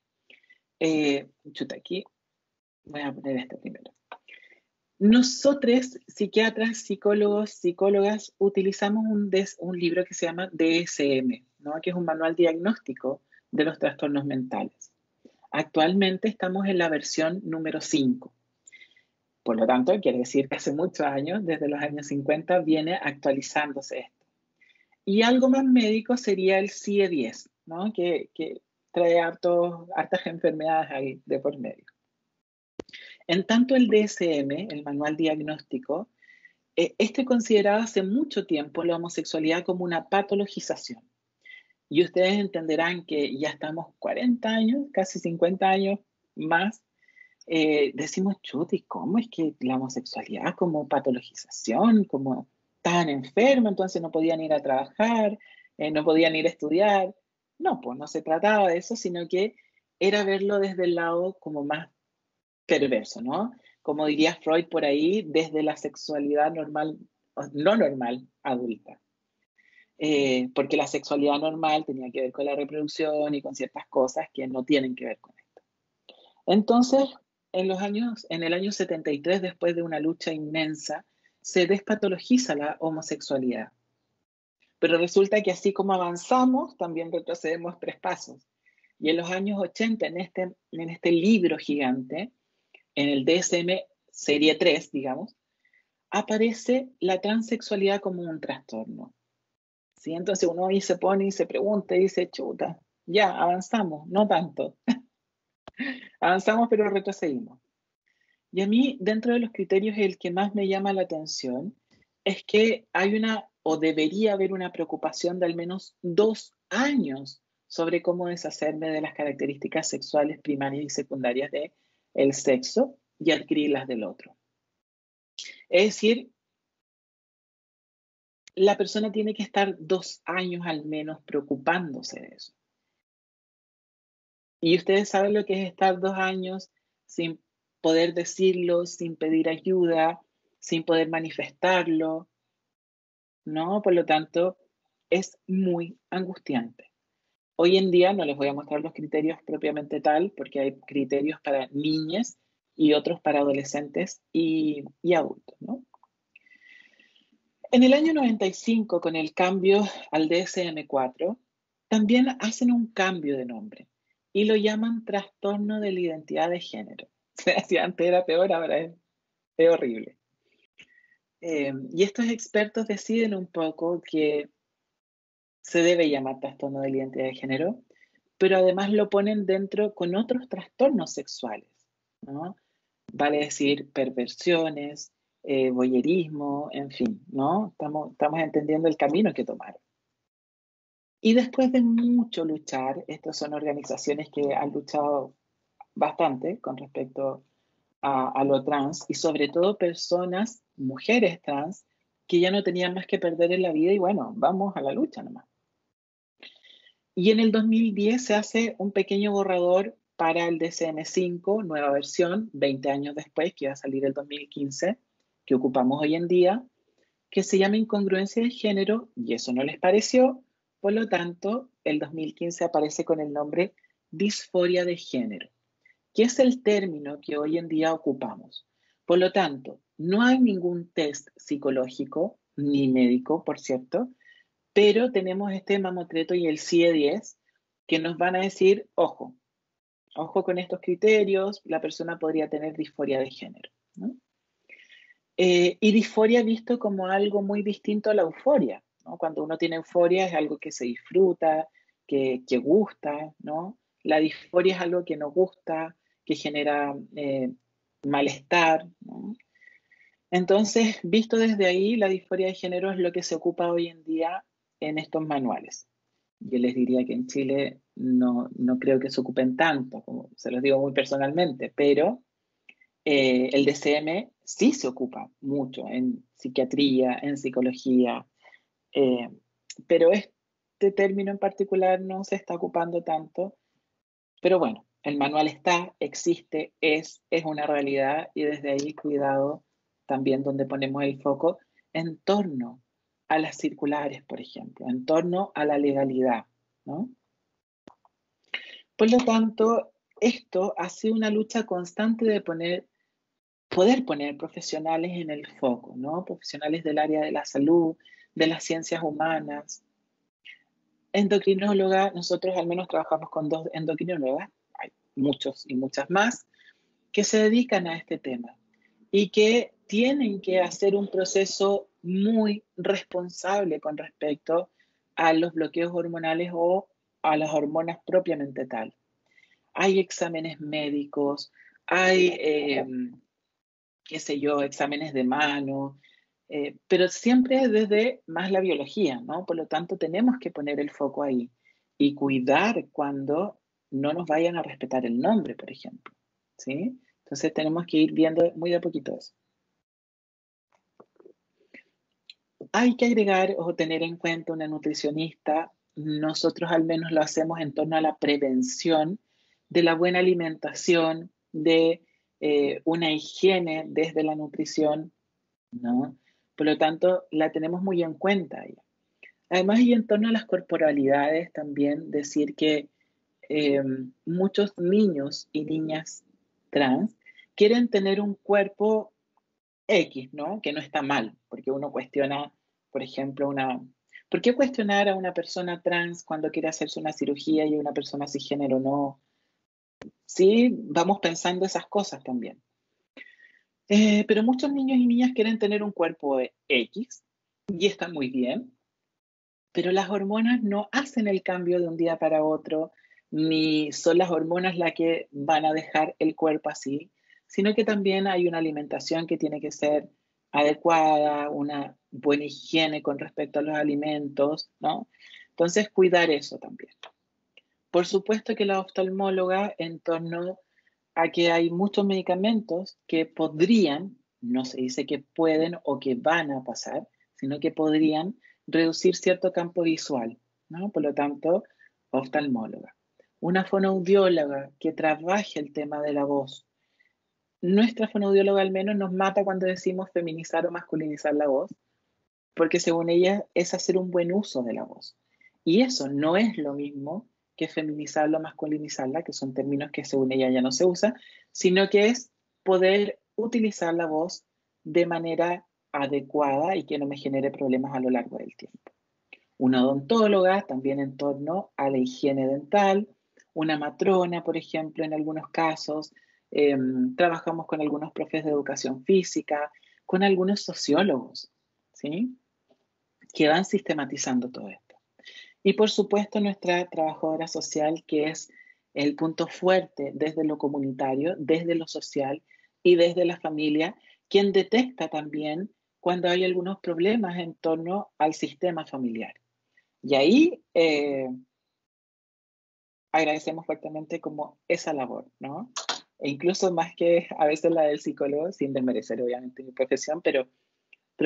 Aquí voy a poner este primero. Nosotros, psiquiatras, psicólogos, psicólogas, utilizamos un libro que se llama DSM, ¿no? Que es un manual diagnóstico de los trastornos mentales. Actualmente estamos en la versión número 5. Por lo tanto, quiere decir que hace muchos años, desde los años 50, viene actualizándose esto. Y algo más médico sería el CIE-10, ¿no? Que trae hartas enfermedades ahí de por medio. En tanto, el DSM, el manual diagnóstico, consideraba hace mucho tiempo la homosexualidad como una patologización. Y ustedes entenderán que ya estamos 40 años, casi 50 años más, decimos, chuti, ¿cómo es que la homosexualidad como patologización, como tan enfermo, entonces no podían ir a trabajar, no podían ir a estudiar? No, pues no se trataba de eso, sino que era verlo desde el lado como más perverso, ¿no? Como diría Freud por ahí, desde la sexualidad normal, no normal, adulta. Porque la sexualidad normal tenía que ver con la reproducción y con ciertas cosas que no tienen que ver con esto. Entonces, en el año 73, después de una lucha inmensa, se despatologiza la homosexualidad. Pero resulta que así como avanzamos, también retrocedemos 3 pasos. Y en los años 80, en este libro gigante, en el DSM serie 3, digamos, aparece la transexualidad como un trastorno. ¿Sí? Entonces uno ahí se pone y se pregunta y dice, chuta, ya, avanzamos, no tanto. Avanzamos pero retrocedimos. Y a mí, dentro de los criterios, el que más me llama la atención es que hay o debería haber una preocupación de al menos 2 años sobre cómo deshacerme de las características sexuales primarias y secundarias del sexo y adquirirlas del otro. Es decir, la persona tiene que estar 2 años al menos preocupándose de eso. Y ustedes saben lo que es estar 2 años sin poder decirlo, sin pedir ayuda, sin poder manifestarlo, ¿no? Por lo tanto, es muy angustiante. Hoy en día no les voy a mostrar los criterios propiamente tal, porque hay criterios para niñas y otros para adolescentes y adultos, ¿no? En el año 95, con el cambio al DSM-4, también hacen un cambio de nombre y lo llaman trastorno de la identidad de género. Si antes era peor, ahora es horrible. Y estos expertos deciden un poco que se debe llamar trastorno de la identidad de género, pero además lo ponen dentro con otros trastornos sexuales, ¿no? Vale decir, perversiones, voyerismo, en fin, ¿no? Estamos entendiendo el camino que tomaron. Y después de mucho luchar, estas son organizaciones que han luchado bastante con respecto a lo trans, y sobre todo personas, mujeres trans, que ya no tenían más que perder en la vida y bueno, vamos a la lucha nomás. Y en el 2010 se hace un pequeño borrador para el DSM-5, nueva versión, 20 años después, que va a salir el 2015, que ocupamos hoy en día, que se llama incongruencia de género, y eso no les pareció, por lo tanto, el 2015 aparece con el nombre disforia de género, que es el término que hoy en día ocupamos. Por lo tanto, no hay ningún test psicológico, ni médico, por cierto, pero tenemos este mamotreto y el CIE-10 que nos van a decir, ojo con estos criterios, la persona podría tener disforia de género, ¿no? Y disforia visto como algo muy distinto a la euforia, ¿no? Cuando uno tiene euforia es algo que se disfruta, que gusta, ¿no? La disforia es algo que no gusta, que genera malestar, ¿no? Entonces, visto desde ahí, la disforia de género es lo que se ocupa hoy en día en estos manuales. Yo les diría que en Chile no creo que se ocupen tanto, como se los digo muy personalmente, pero el DCM sí se ocupa mucho en psiquiatría, en psicología, pero este término en particular no se está ocupando tanto. Pero bueno, el manual está, existe, es una realidad y desde ahí cuidado también donde ponemos el foco en torno a las circulares, por ejemplo, en torno a la legalidad, ¿no? Por lo tanto, esto ha sido una lucha constante de poder poner profesionales en el foco, ¿no? Profesionales del área de la salud, de las ciencias humanas. Endocrinóloga, nosotros al menos trabajamos con 2 endocrinólogas, hay muchos y muchas más, que se dedican a este tema y que tienen que hacer un proceso muy responsable con respecto a los bloqueos hormonales o a las hormonas propiamente tal. Hay exámenes médicos, hay, qué sé yo, exámenes de mano, pero siempre desde más la biología, ¿no? Por lo tanto, tenemos que poner el foco ahí y cuidar cuando no nos vayan a respetar el nombre, por ejemplo, ¿sí? Entonces tenemos que ir viendo muy de a poquito eso. Hay que agregar o tener en cuenta una nutricionista. Nosotros al menos lo hacemos en torno a la prevención de la buena alimentación, de una higiene desde la nutrición, ¿no? Por lo tanto, la tenemos muy en cuenta ella. Además, y en torno a las corporalidades, también decir que muchos niños y niñas trans quieren tener un cuerpo X, ¿no? Que no está mal, porque uno cuestiona, por ejemplo, ¿por qué cuestionar a una persona trans cuando quiere hacerse una cirugía y una persona cisgénero no? Sí, vamos pensando esas cosas también. Pero muchos niños y niñas quieren tener un cuerpo X y está muy bien, pero las hormonas no hacen el cambio de un día para otro, ni son las hormonas las que van a dejar el cuerpo así, sino que también hay una alimentación que tiene que ser adecuada, una buena higiene con respecto a los alimentos, ¿no? Entonces, cuidar eso también. Por supuesto que la oftalmóloga, en torno a que hay muchos medicamentos que podrían, no se dice que pueden o que van a pasar, sino que podrían reducir cierto campo visual, ¿no? Por lo tanto, oftalmóloga. Una fonoaudióloga que trabaje el tema de la voz. Nuestra fonoaudióloga al menos nos mata cuando decimos feminizar o masculinizar la voz, porque según ella es hacer un buen uso de la voz. Y eso no es lo mismo que feminizarla o masculinizarla, que son términos que según ella ya no se usan, sino que es poder utilizar la voz de manera adecuada y que no me genere problemas a lo largo del tiempo. Una odontóloga también en torno a la higiene dental, una matrona, por ejemplo, en algunos casos. Trabajamos con algunos profes de educación física, con algunos sociólogos, ¿sí? Que van sistematizando todo esto. Y por supuesto nuestra trabajadora social, que es el punto fuerte desde lo comunitario, desde lo social y desde la familia, quien detecta también cuando hay algunos problemas en torno al sistema familiar. Y ahí agradecemos fuertemente como esa labor, ¿no? E incluso más que a veces la del psicólogo, sin desmerecer obviamente mi profesión, pero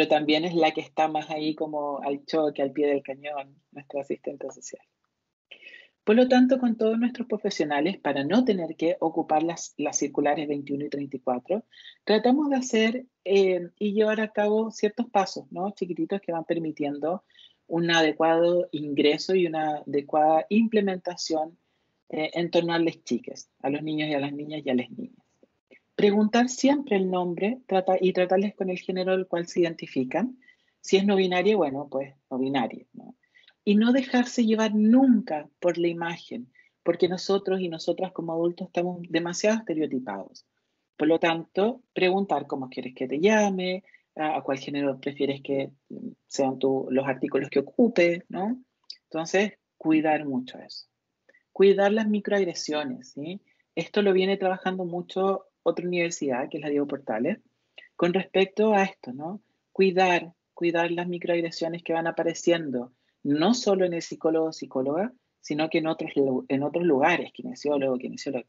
también es la que está más ahí como al choque, al pie del cañón, nuestra asistente social. Por lo tanto, con todos nuestros profesionales, para no tener que ocupar las circulares 21 y 34, tratamos de hacer y llevar a cabo ciertos pasos, ¿no? Chiquititos que van permitiendo un adecuado ingreso y una adecuada implementación en torno a las chiques, a los niños y a las niñas y a las niñas. Preguntar siempre el nombre y tratarles con el género al cual se identifican. Si es no binario, bueno, pues no binario, ¿no? Y no dejarse llevar nunca por la imagen, porque nosotros y nosotras como adultos estamos demasiado estereotipados. Por lo tanto, preguntar cómo quieres que te llame, a cuál género prefieres que sean los artículos que ocupe, ¿no? Entonces, cuidar mucho eso. Cuidar las microagresiones, ¿sí? Esto lo viene trabajando mucho otra universidad, que es la Diego Portales, con respecto a esto, ¿no? Cuidar las microagresiones que van apareciendo, no solo en el psicólogo o psicóloga, sino que en otros lugares, kinesiólogo, qué sé yo.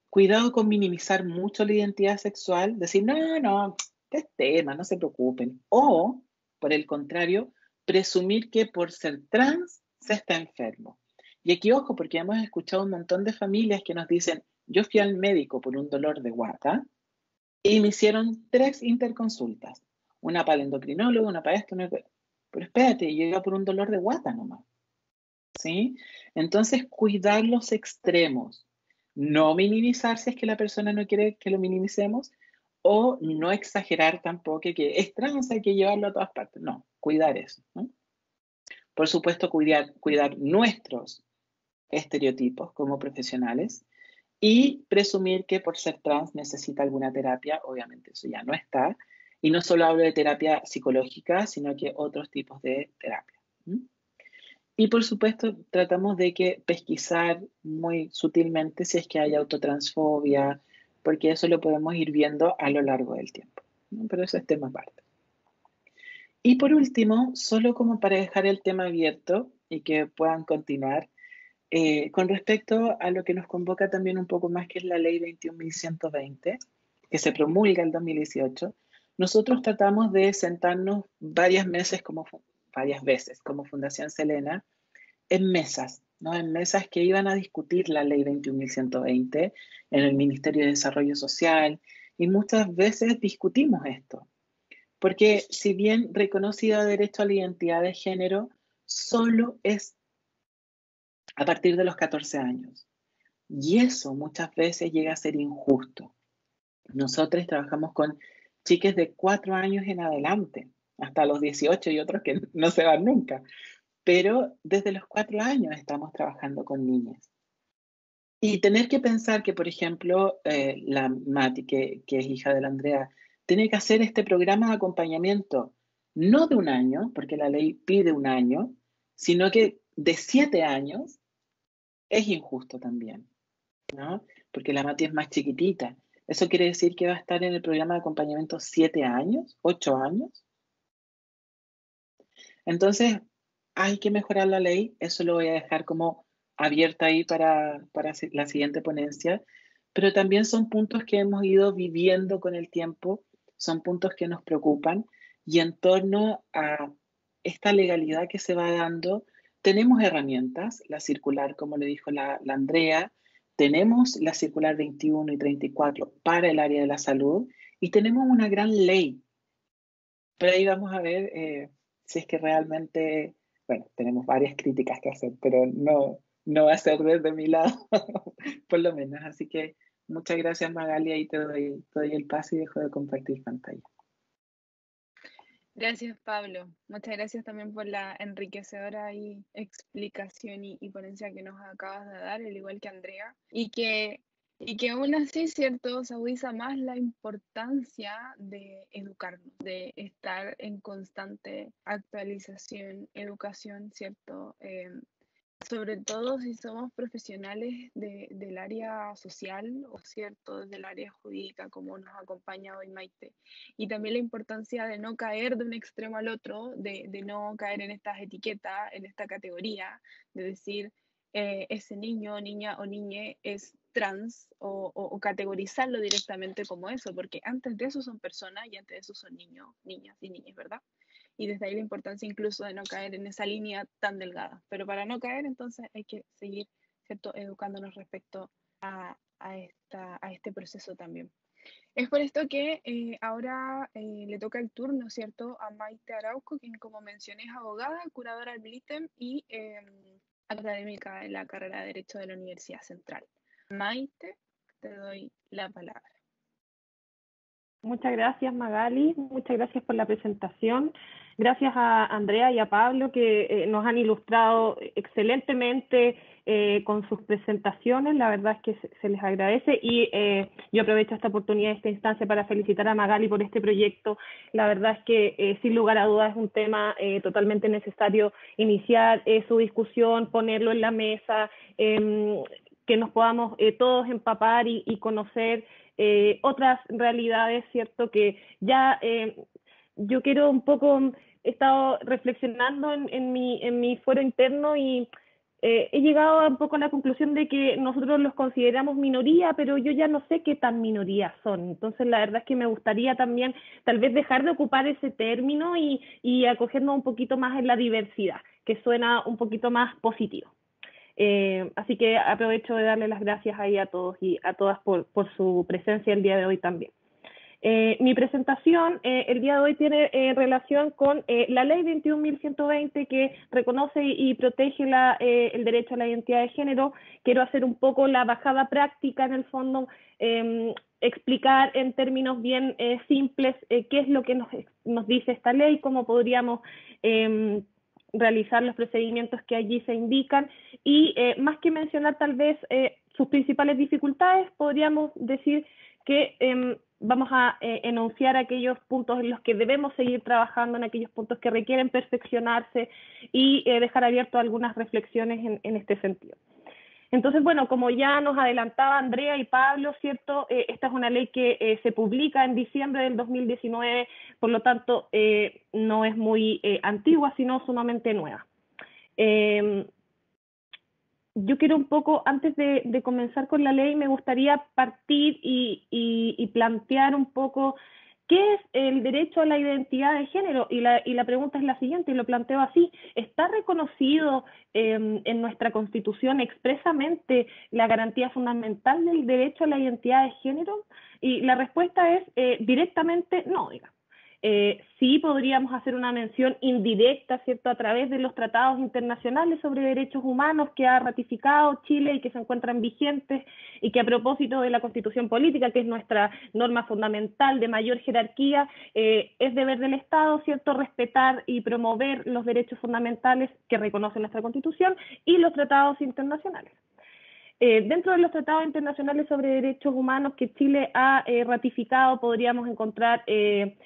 Cuidado con minimizar mucho la identidad sexual, decir, no, es tema, no se preocupen. O, por el contrario, presumir que por ser trans se está enfermo. Y aquí, ojo, porque hemos escuchado un montón de familias que nos dicen, yo fui al médico por un dolor de guata y me hicieron 3 interconsultas. Una para el endocrinólogo, una para esto, una para... Pero espérate, yo iba por un dolor de guata nomás. ¿Sí? Entonces, cuidar los extremos. No minimizar si es que la persona no quiere que lo minimicemos, o no exagerar tampoco que es trans, hay que llevarlo a todas partes. No, cuidar eso, ¿no? Por supuesto, cuidar nuestros estereotipos como profesionales y presumir que por ser trans necesita alguna terapia, obviamente eso ya no está. Y no solo hablo de terapia psicológica, sino que otros tipos de terapia. Y por supuesto, tratamos de que pesquisar muy sutilmente si es que hay autotransfobia, porque eso lo podemos ir viendo a lo largo del tiempo, ¿no? Pero eso es tema aparte. Y por último, solo como para dejar el tema abierto y que puedan continuar, con respecto a lo que nos convoca también un poco más, que es la ley 21.120, que se promulga el 2018, nosotros tratamos de sentarnos varias veces como Fundación Selena en mesas, ¿no? En mesas que iban a discutir la ley 21.120 en el Ministerio de Desarrollo Social, y muchas veces discutimos esto, porque si bien reconocido derecho a la identidad de género, solo es a partir de los 14 años. Y eso muchas veces llega a ser injusto. Nosotros trabajamos con chiques de 4 años en adelante, hasta los 18 y otros que no se van nunca. Pero desde los 4 años estamos trabajando con niñas. Y tener que pensar que, por ejemplo, la Mati, que es hija de la Andrea, tiene que hacer este programa de acompañamiento no de un año, porque la ley pide un año, sino que de 7 años, es injusto también, ¿no? Porque la Mati es más chiquitita. ¿Eso quiere decir que va a estar en el programa de acompañamiento 7 años, 8 años? Entonces, hay que mejorar la ley. Eso lo voy a dejar como abierta ahí para la siguiente ponencia. Pero también son puntos que hemos ido viviendo con el tiempo, son puntos que nos preocupan. Y en torno a esta legalidad que se va dando, tenemos herramientas, la circular, como le dijo la Andrea, tenemos la circular 21 y 34 para el área de la salud, y tenemos una gran ley. Pero ahí vamos a ver si es que realmente, bueno, tenemos varias críticas que hacer, pero no va a ser desde mi lado, por lo menos. Así que muchas gracias, Magali, ahí te doy el pase y dejo de compartir pantalla. Gracias, Pablo. Muchas gracias también por la enriquecedora explicación y ponencia que nos acabas de dar, al igual que Andrea. Y que aún así, ¿cierto?, se agudiza más la importancia de educarnos, de estar en constante actualización, educación, ¿cierto? Sobre todo si somos profesionales del área social o cierto, del área jurídica, como nos acompaña hoy Maite. Y también la importancia de no caer de un extremo al otro, de no caer en estas etiquetas, en esta categoría, de decir ese niño, niña o niñe es trans o categorizarlo directamente como eso, porque antes de eso son personas y antes de eso son niños, niñas y niñas, ¿verdad? y desde ahí la importancia incluso de no caer en esa línea tan delgada. Pero para no caer, entonces hay que seguir, ¿cierto?, educándonos respecto a este proceso también. Es por esto que ahora le toca el turno, ¿cierto?, a Maite Araujo, quien, como mencioné, es abogada, curadora del ITEM y académica en la carrera de Derecho de la Universidad Central. Maite, te doy la palabra. Muchas gracias, Magali, muchas gracias por la presentación. Gracias a Andrea y a Pablo que nos han ilustrado excelentemente con sus presentaciones. La verdad es que se les agradece y yo aprovecho esta oportunidad, esta instancia para felicitar a Magali por este proyecto. La verdad es que sin lugar a dudas es un tema totalmente necesario iniciar su discusión, ponerlo en la mesa, que nos podamos todos empapar y conocer otras realidades, ¿cierto? Que ya yo quiero un poco, he estado reflexionando en mi fuero interno y he llegado un poco a la conclusión de que nosotros los consideramos minoría, pero yo ya no sé qué tan minorías son. Entonces la verdad es que me gustaría también tal vez dejar de ocupar ese término y acogernos un poquito más en la diversidad, que suena un poquito más positivo. Así que aprovecho de darle las gracias ahí a todos y a todas por su presencia el día de hoy también. Mi presentación el día de hoy tiene relación con la ley 21.120 que reconoce y protege el derecho a la identidad de género. Quiero hacer un poco la bajada práctica en el fondo, explicar en términos bien simples qué es lo que nos dice esta ley, cómo podríamos realizar los procedimientos que allí se indican y más que mencionar tal vez sus principales dificultades, podríamos decir que vamos a enunciar aquellos puntos en los que debemos seguir trabajando, en aquellos puntos que requieren perfeccionarse y dejar abierto algunas reflexiones en este sentido. Entonces, bueno, como ya nos adelantaba Andrea y Pablo, ¿cierto? Esta es una ley que se publica en diciembre del 2019, por lo tanto, no es muy antigua, sino sumamente nueva. Yo quiero un poco, antes de comenzar con la ley, me gustaría partir y plantear un poco qué es el derecho a la identidad de género, y la pregunta es la siguiente, y lo planteo así: ¿está reconocido en nuestra Constitución expresamente la garantía fundamental del derecho a la identidad de género? Y la respuesta es directamente no, digamos. Sí podríamos hacer una mención indirecta, ¿cierto?, a través de los tratados internacionales sobre derechos humanos que ha ratificado Chile y que se encuentran vigentes, y que a propósito de la Constitución Política, que es nuestra norma fundamental de mayor jerarquía, es deber del Estado, ¿cierto?, respetar y promover los derechos fundamentales que reconoce nuestra Constitución y los tratados internacionales. Dentro de los tratados internacionales sobre derechos humanos que Chile ha ratificado, podríamos encontrar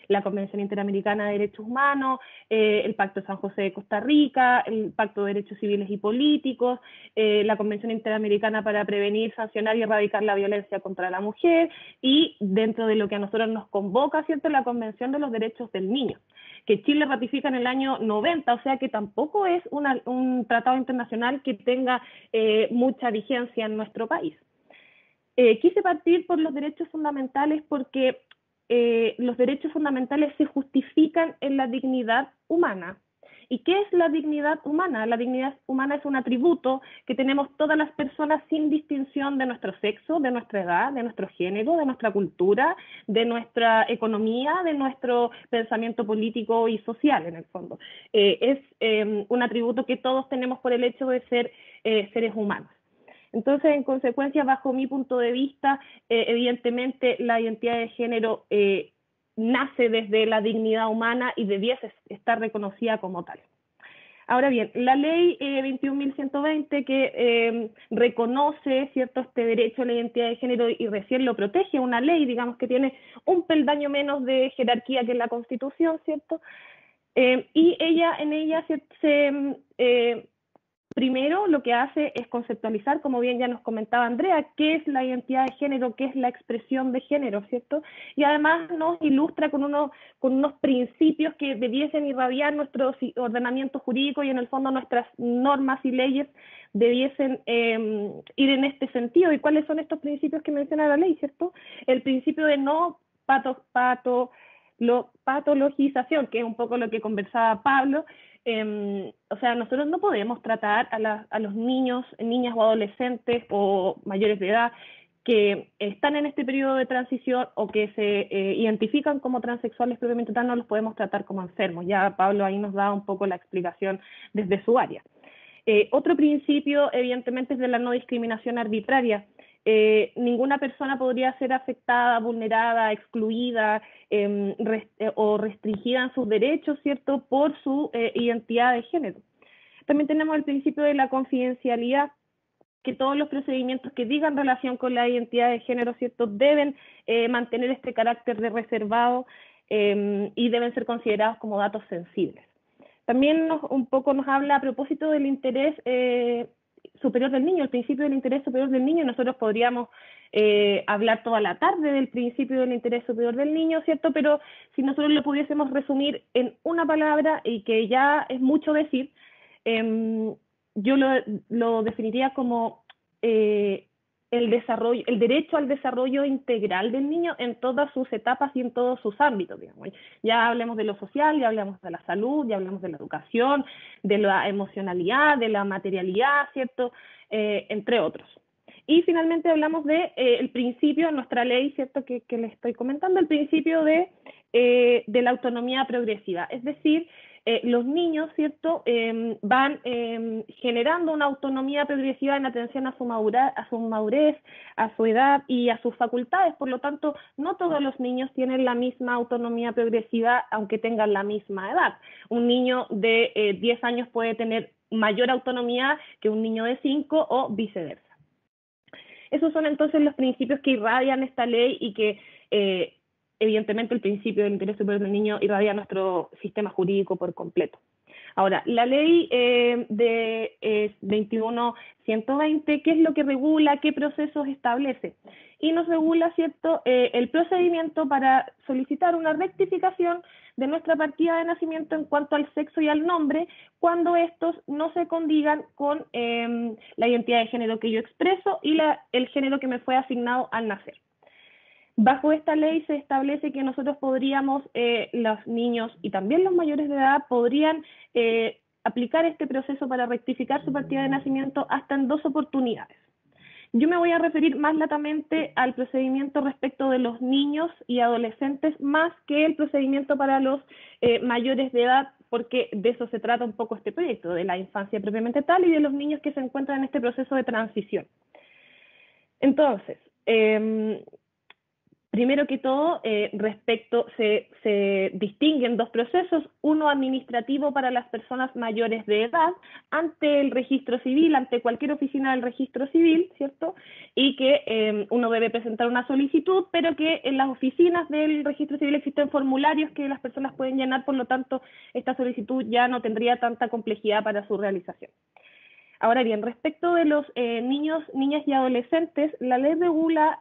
la Convención Interamericana de Derechos Humanos, el Pacto de San José de Costa Rica, el Pacto de Derechos Civiles y Políticos, la Convención Interamericana para prevenir, sancionar y erradicar la violencia contra la mujer, y dentro de lo que a nosotros nos convoca, ¿cierto?, la Convención de los Derechos del Niño, que Chile ratifica en el año 90, o sea que tampoco es un tratado internacional que tenga mucha vigencia en nuestro país. Quise partir por los derechos fundamentales porque los derechos fundamentales se justifican en la dignidad humana. ¿Y qué es la dignidad humana? La dignidad humana es un atributo que tenemos todas las personas sin distinción de nuestro sexo, de nuestra edad, de nuestro género, de nuestra cultura, de nuestra economía, de nuestro pensamiento político y social, en el fondo. Es un atributo que todos tenemos por el hecho de ser seres humanos. Entonces, en consecuencia, bajo mi punto de vista, evidentemente la identidad de género nace desde la dignidad humana y debiese estar reconocida como tal. Ahora bien, la ley 21.120 que reconoce, ¿cierto?, este derecho a la identidad de género y recién lo protege, una ley, digamos, que tiene un peldaño menos de jerarquía que la Constitución, ¿cierto? Y en ella primero, lo que hace es conceptualizar, como bien ya nos comentaba Andrea, qué es la identidad de género, qué es la expresión de género, ¿cierto? Y además nos ilustra con unos principios que debiesen irradiar nuestro ordenamiento jurídico, y en el fondo nuestras normas y leyes debiesen ir en este sentido. ¿Y cuáles son estos principios que menciona la ley, cierto? El principio de no patologización, que es un poco lo que conversaba Pablo. O sea, nosotros no podemos tratar a los niños, niñas o adolescentes o mayores de edad que están en este periodo de transición o que se identifican como transexuales propiamente tal, no los podemos tratar como enfermos. Ya Pablo ahí nos da un poco la explicación desde su área. Otro principio, evidentemente, es de la no discriminación arbitraria. Ninguna persona podría ser afectada, vulnerada, excluida o restringida en sus derechos, ¿cierto?, por su identidad de género. También tenemos el principio de la confidencialidad, que todos los procedimientos que digan relación con la identidad de género, ¿cierto?, deben mantener este carácter de reservado y deben ser considerados como datos sensibles. También un poco nos habla a propósito del interés superior del niño, el principio del interés superior del niño. Nosotros podríamos hablar toda la tarde del principio del interés superior del niño, ¿cierto? Pero si nosotros lo pudiésemos resumir en una palabra, y que ya es mucho decir, yo lo definiría como el derecho al desarrollo integral del niño en todas sus etapas y en todos sus ámbitos, digamos. Ya hablemos de lo social, ya hablamos de la salud, ya hablamos de la educación, de la emocionalidad, de la materialidad, ¿cierto? Entre otros. Y finalmente hablamos de el principio, nuestra ley, ¿cierto?, que les estoy comentando, el principio de la autonomía progresiva. Es decir, los niños, ¿cierto?, van generando una autonomía progresiva en atención a su madurez, a su edad y a sus facultades. Por lo tanto, no todos los niños tienen la misma autonomía progresiva, aunque tengan la misma edad. Un niño de 10 años puede tener mayor autonomía que un niño de 5 o viceversa. Esos son entonces los principios que irradian esta ley y que evidentemente el principio del interés superior del niño irradia nuestro sistema jurídico por completo. Ahora, la ley de 21.120, ¿qué es lo que regula? ¿Qué procesos establece? Y nos regula, ¿cierto?, el procedimiento para solicitar una rectificación de nuestra partida de nacimiento en cuanto al sexo y al nombre, cuando estos no se condigan con la identidad de género que yo expreso y el género que me fue asignado al nacer. Bajo esta ley se establece que nosotros podríamos, los niños y también los mayores de edad, podrían aplicar este proceso para rectificar su partida de nacimiento hasta en 2 oportunidades. Yo me voy a referir más latamente al procedimiento respecto de los niños y adolescentes, más que el procedimiento para los mayores de edad, porque de eso se trata un poco este proyecto, de la infancia propiamente tal y de los niños que se encuentran en este proceso de transición. Entonces, primero que todo, se distinguen 2 procesos, uno administrativo para las personas mayores de edad, ante el registro civil, ante cualquier oficina del registro civil, ¿cierto? Y que uno debe presentar una solicitud, pero que en las oficinas del registro civil existen formularios que las personas pueden llenar, por lo tanto, esta solicitud ya no tendría tanta complejidad para su realización. Ahora bien, respecto de los niños, niñas y adolescentes, la ley regula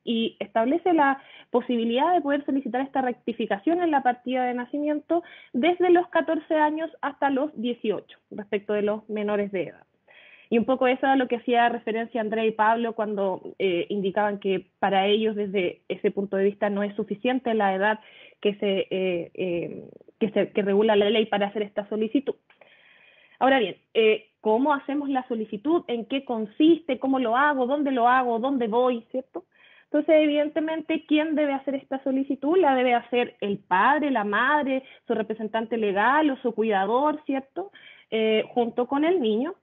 y establece la posibilidad de poder solicitar esta rectificación en la partida de nacimiento desde los 14 años hasta los 18, respecto de los menores de edad. Y un poco eso es a lo que hacía referencia Andrea y Pablo cuando indicaban que para ellos desde ese punto de vista no es suficiente la edad que regula la ley para hacer esta solicitud. Ahora bien, ¿cómo hacemos la solicitud? ¿En qué consiste? ¿Cómo lo hago? ¿Dónde voy? ¿Cierto? Entonces, evidentemente, ¿quién debe hacer esta solicitud? La debe hacer el padre, la madre, su representante legal o su cuidador, ¿cierto? Junto con el niño.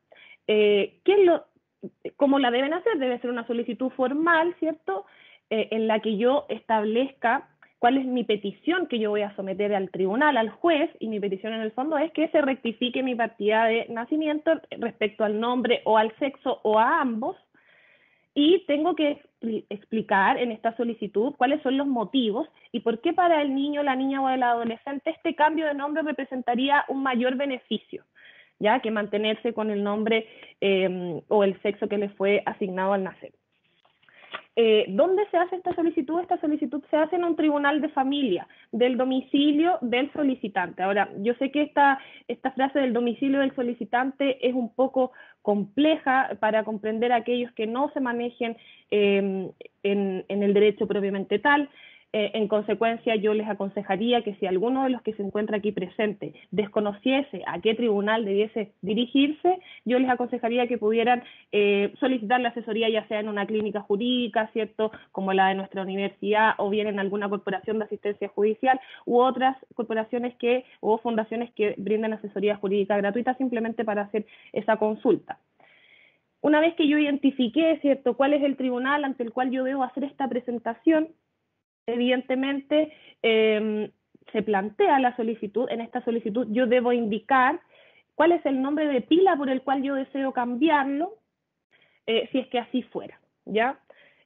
¿Cómo la deben hacer? Debe ser una solicitud formal, ¿cierto? En la que yo establezca cuál es mi petición que yo voy a someter al tribunal, al juez, y mi petición en el fondo es que se rectifique mi partida de nacimiento respecto al nombre o al sexo o a ambos, y tengo que explicar en esta solicitud cuáles son los motivos y por qué para el niño, la niña o el adolescente este cambio de nombre representaría un mayor beneficio, ya que mantenerse con el nombre o el sexo que le fue asignado al nacer. ¿Dónde se hace esta solicitud? Esta solicitud se hace en un tribunal de familia, del domicilio del solicitante. Ahora, yo sé que esta frase del domicilio del solicitante es un poco compleja para comprender a aquellos que no se manejen en el derecho propiamente tal. En consecuencia, yo les aconsejaría que si alguno de los que se encuentra aquí presente desconociese a qué tribunal debiese dirigirse, yo les aconsejaría que pudieran solicitar la asesoría ya sea en una clínica jurídica, ¿cierto?, como la de nuestra universidad, o bien en alguna corporación de asistencia judicial u otras corporaciones o fundaciones que brinden asesoría jurídica gratuita simplemente para hacer esa consulta. Una vez que yo identifiqué, ¿cierto?, cuál es el tribunal ante el cual yo debo hacer esta presentación, evidentemente se plantea la solicitud. En esta solicitud yo debo indicar cuál es el nombre de pila por el cual yo deseo cambiarlo, si es que así fuera, ¿ya?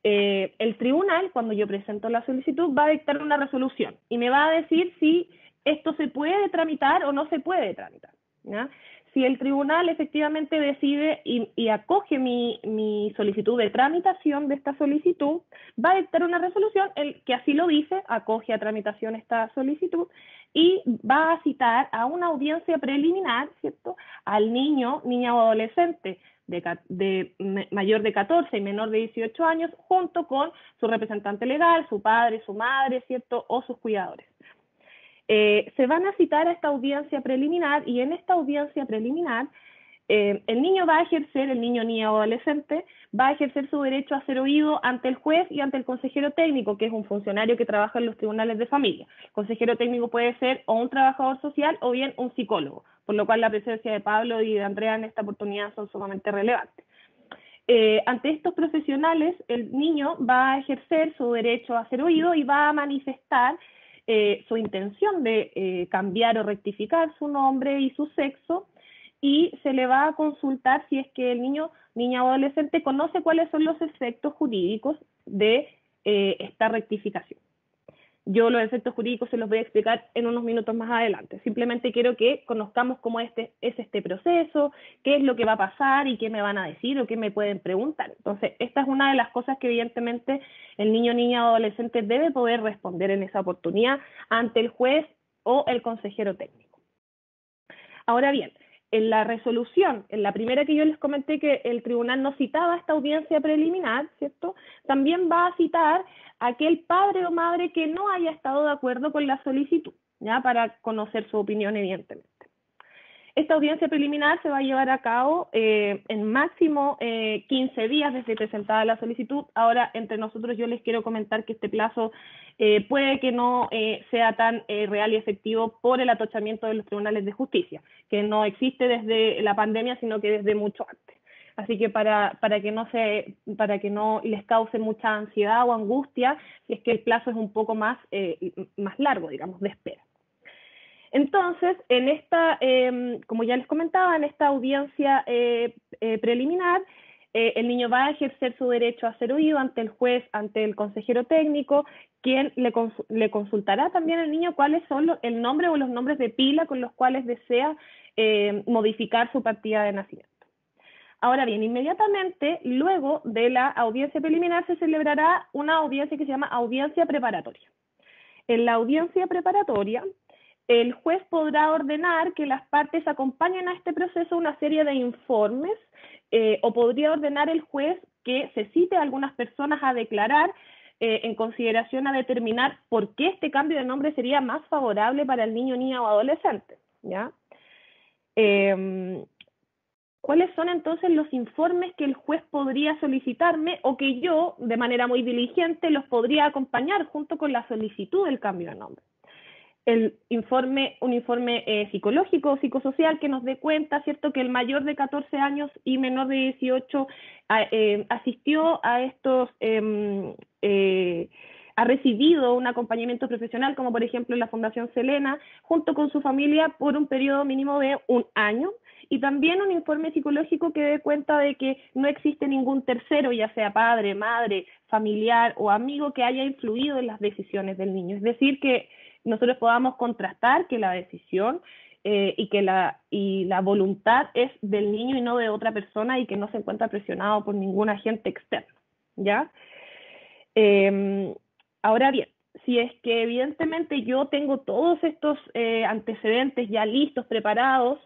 El tribunal, cuando yo presento la solicitud, va a dictar una resolución y me va a decir si esto se puede tramitar o no se puede tramitar, ¿ya? Si el tribunal efectivamente decide y acoge mi solicitud de tramitación de esta solicitud, va a dictar una resolución que así lo dice, acoge a tramitación esta solicitud y va a citar a una audiencia preliminar, ¿cierto?, al niño, niña o adolescente mayor de 14 y menor de 18 años, junto con su representante legal, su padre, su madre, ¿cierto?, o sus cuidadores. Se van a citar a esta audiencia preliminar y en esta audiencia preliminar el niño va a ejercer, el niño, niña o adolescente, va a ejercer su derecho a ser oído ante el juez y ante el consejero técnico, que es un funcionario que trabaja en los tribunales de familia. El consejero técnico puede ser o un trabajador social o bien un psicólogo, por lo cual la presencia de Pablo y de Andrea en esta oportunidad son sumamente relevantes. Ante estos profesionales, el niño va a ejercer su derecho a ser oído y va a manifestar su intención de cambiar o rectificar su nombre y su sexo, y se le va a consultar si es que el niño, niña o adolescente conoce cuáles son los efectos jurídicos de esta rectificación. Yo los efectos jurídicos se los voy a explicar en unos minutos más adelante. Simplemente quiero que conozcamos cómo es este proceso, qué es lo que va a pasar y qué me van a decir o qué me pueden preguntar. Entonces, esta es una de las cosas que evidentemente el niño, niña o adolescente debe poder responder en esa oportunidad ante el juez o el consejero técnico. Ahora bien, en la resolución, en la primera que yo les comenté que el tribunal no citaba esta audiencia preliminar, ¿cierto?, también va a citar a aquel padre o madre que no haya estado de acuerdo con la solicitud, ¿ya?, para conocer su opinión, evidentemente. Esta audiencia preliminar se va a llevar a cabo en máximo 15 días desde presentada la solicitud. Ahora, entre nosotros yo les quiero comentar que este plazo puede que no sea tan real y efectivo por el atochamiento de los tribunales de justicia, que no existe desde la pandemia, sino que desde mucho antes. Así que para que no les cause mucha ansiedad o angustia, si es que el plazo es un poco más largo, digamos, de espera. Entonces, en esta, como ya les comentaba, en esta audiencia preliminar, el niño va a ejercer su derecho a ser oído ante el juez, ante el consejero técnico, quien le consultará también al niño cuáles son el nombre o los nombres de pila con los cuales desea modificar su partida de nacimiento. Ahora bien, inmediatamente, luego de la audiencia preliminar, se celebrará una audiencia que se llama audiencia preparatoria. En la audiencia preparatoria, el juez podrá ordenar que las partes acompañen a este proceso una serie de informes o podría ordenar el juez que se cite a algunas personas a declarar en consideración a determinar por qué este cambio de nombre sería más favorable para el niño, niña o adolescente, ¿ya? ¿Cuáles son entonces los informes que el juez podría solicitarme o que yo, de manera muy diligente, los podría acompañar junto con la solicitud del cambio de nombre? Un informe psicológico o psicosocial que nos dé cuenta, ¿cierto?, que el mayor de 14 años y menor de 18 asistió a estos, ha recibido un acompañamiento profesional, como por ejemplo en la Fundación Selena, junto con su familia por un periodo mínimo de 1 año, y también un informe psicológico que dé cuenta de que no existe ningún tercero, ya sea padre, madre, familiar o amigo, que haya influido en las decisiones del niño. Es decir, que nosotros podamos contrastar que la decisión y la voluntad es del niño y no de otra persona, y que no se encuentra presionado por ningún agente externo, ¿ya? Ahora bien, si es que evidentemente yo tengo todos estos antecedentes ya listos, preparados,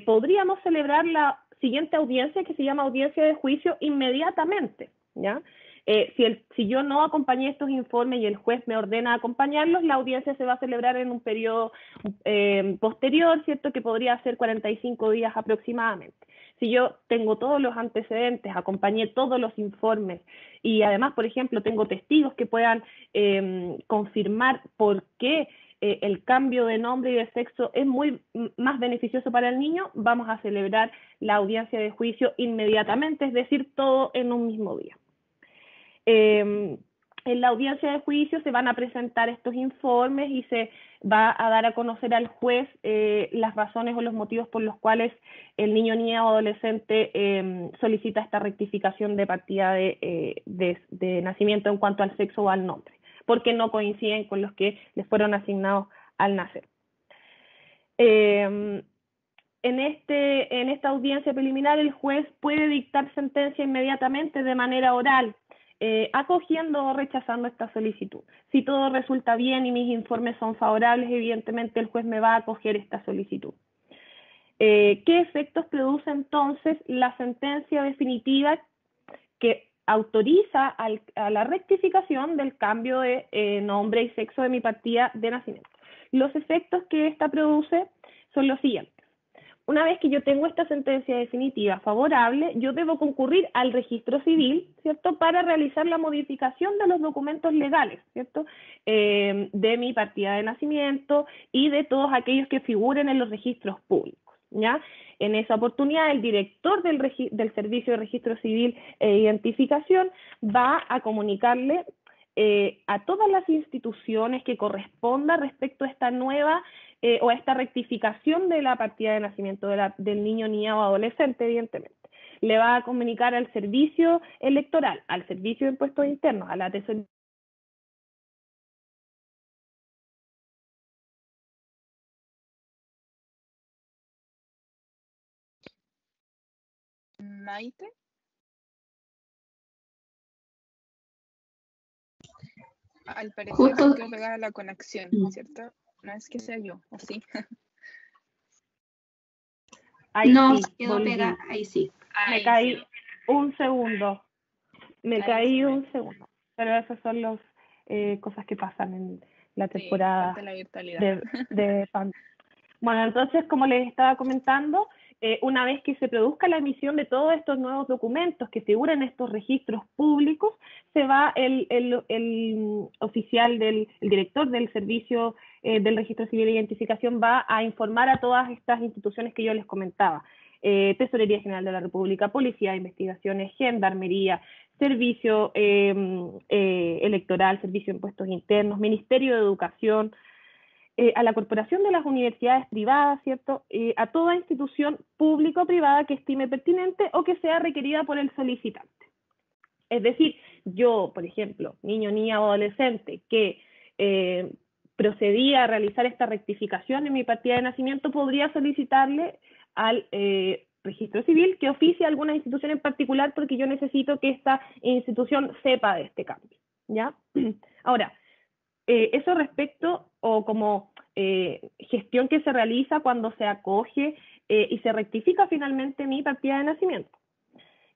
podríamos celebrar la siguiente audiencia, que se llama audiencia de juicio, inmediatamente, ¿ya? Si yo no acompañé estos informes y el juez me ordena acompañarlos, la audiencia se va a celebrar en un periodo posterior, ¿cierto? Que podría ser 45 días aproximadamente. Si yo tengo todos los antecedentes, acompañé todos los informes y además, por ejemplo, tengo testigos que puedan confirmar por qué el cambio de nombre y de sexo es más beneficioso para el niño, vamos a celebrar la audiencia de juicio inmediatamente, es decir, todo en un mismo día. En la audiencia de juicio se van a presentar estos informes y se va a dar a conocer al juez las razones o los motivos por los cuales el niño, niña o adolescente solicita esta rectificación de partida de nacimiento en cuanto al sexo o al nombre, porque no coinciden con los que les fueron asignados al nacer. En esta audiencia preliminar, el juez puede dictar sentencia inmediatamente de manera oral, acogiendo o rechazando esta solicitud. Si todo resulta bien y mis informes son favorables, evidentemente el juez me va a acoger esta solicitud. ¿Qué efectos produce entonces la sentencia definitiva que autoriza a la rectificación del cambio de nombre y sexo de mi partida de nacimiento? Los efectos que esta produce son los siguientes. Una vez que yo tengo esta sentencia definitiva favorable, yo debo concurrir al registro civil, ¿cierto?, para realizar la modificación de los documentos legales, ¿cierto?, de mi partida de nacimiento y de todos aquellos que figuren en los registros públicos, ¿ya? En esa oportunidad, el director del Servicio de Registro Civil e Identificación va a comunicarle a todas las instituciones que corresponda respecto a esta nueva o a esta rectificación de la partida de nacimiento del niño, niña o adolescente, evidentemente. Le va a comunicar al servicio electoral, al servicio de impuestos internos, a la tesorería. Maite. Al parecer Justo- se quedó pegada la conexión, ¿cierto? No es que sea yo, ¿o sí? Ahí No, sí, se quedó volví. pegada, ahí sí. Me Ahí caí sí. un segundo. Me Ahí caí sí. un segundo. Pero esas son las cosas que pasan en la Sí, temporada parte de la virtualidad. de pandemia. Bueno, entonces, como les estaba comentando, una vez que se produzca la emisión de todos estos nuevos documentos que figuren en estos registros públicos, se va el oficial, el director del Servicio del Registro Civil de Identificación va a informar a todas estas instituciones que yo les comentaba. Tesorería General de la República, Policía de Investigaciones, Gendarmería, Servicio Electoral, Servicio de Impuestos Internos, Ministerio de Educación, a la Corporación de las Universidades Privadas, ¿cierto? A toda institución pública o privada que estime pertinente o que sea requerida por el solicitante. Es decir, yo, por ejemplo, niño, niña o adolescente que procedía a realizar esta rectificación en mi partida de nacimiento, podría solicitarle al registro civil que oficie a alguna institución en particular porque yo necesito que esta institución sepa de este cambio, ¿ya? Ahora, eso respecto o como gestión que se realiza cuando se acoge y se rectifica finalmente mi partida de nacimiento.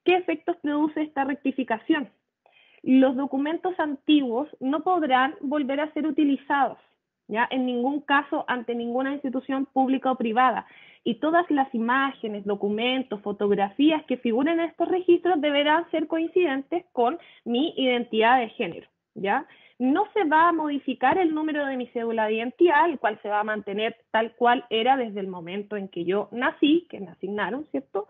¿Qué efectos produce esta rectificación? Los documentos antiguos no podrán volver a ser utilizados, ¿ya? En ningún caso ante ninguna institución pública o privada. Y todas las imágenes, documentos, fotografías que figuren en estos registros deberán ser coincidentes con mi identidad de género, ¿ya? No se va a modificar el número de mi cédula de identidad, el cual se va a mantener tal cual era desde el momento en que yo nací, que me asignaron, ¿cierto?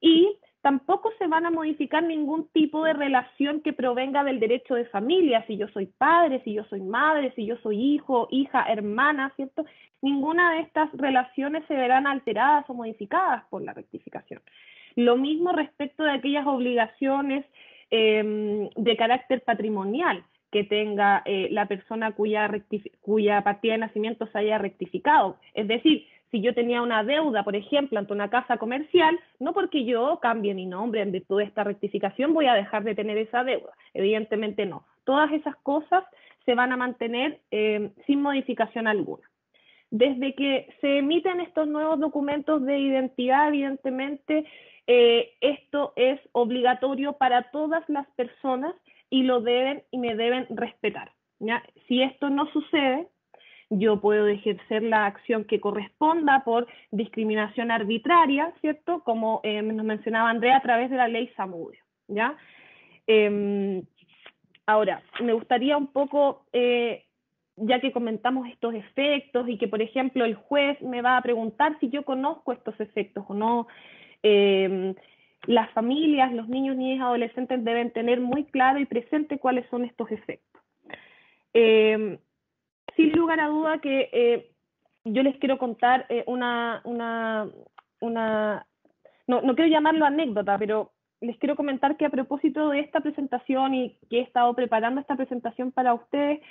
Y tampoco se van a modificar ningún tipo de relación que provenga del derecho de familia, si yo soy padre, si yo soy madre, si yo soy hijo, hija, hermana, ¿cierto? Ninguna de estas relaciones se verán alteradas o modificadas por la rectificación. Lo mismo respecto de aquellas obligaciones de carácter patrimonial que tenga la persona cuya partida de nacimiento se haya rectificado. Es decir, si yo tenía una deuda, por ejemplo, ante una casa comercial, no porque yo cambie mi nombre en virtud de esta rectificación voy a dejar de tener esa deuda. Evidentemente no. Todas esas cosas se van a mantener sin modificación alguna. Desde que se emiten estos nuevos documentos de identidad, evidentemente, esto es obligatorio para todas las personas y lo deben y me deben respetar, ¿ya? Si esto no sucede, yo puedo ejercer la acción que corresponda por discriminación arbitraria, ¿cierto? Como nos mencionaba Andrea, a través de la ley Zamudio, ¿ya? Ahora, me gustaría un poco, ya que comentamos estos efectos y que, por ejemplo, el juez me va a preguntar si yo conozco estos efectos o no, las familias, los niños, niñas y adolescentes deben tener muy claro y presente cuáles son estos efectos. Sin lugar a duda que yo les quiero contar no quiero llamarlo anécdota, pero les quiero comentar que a propósito de esta presentación y que he estado preparando esta presentación para ustedes,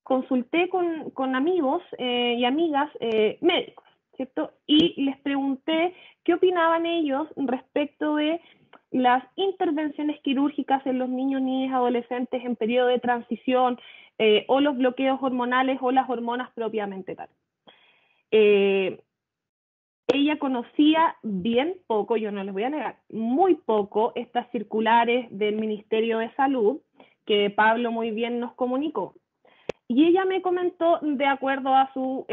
consulté con amigos y amigas médicos, ¿cierto? Y les pregunté qué opinaban ellos respecto de las intervenciones quirúrgicas en los niños, niñas y adolescentes en periodo de transición, o los bloqueos hormonales o las hormonas propiamente tal. Ella conocía bien poco, yo no les voy a negar, muy poco estas circulares del Ministerio de Salud que Pablo muy bien nos comunicó. Y ella me comentó, de acuerdo a su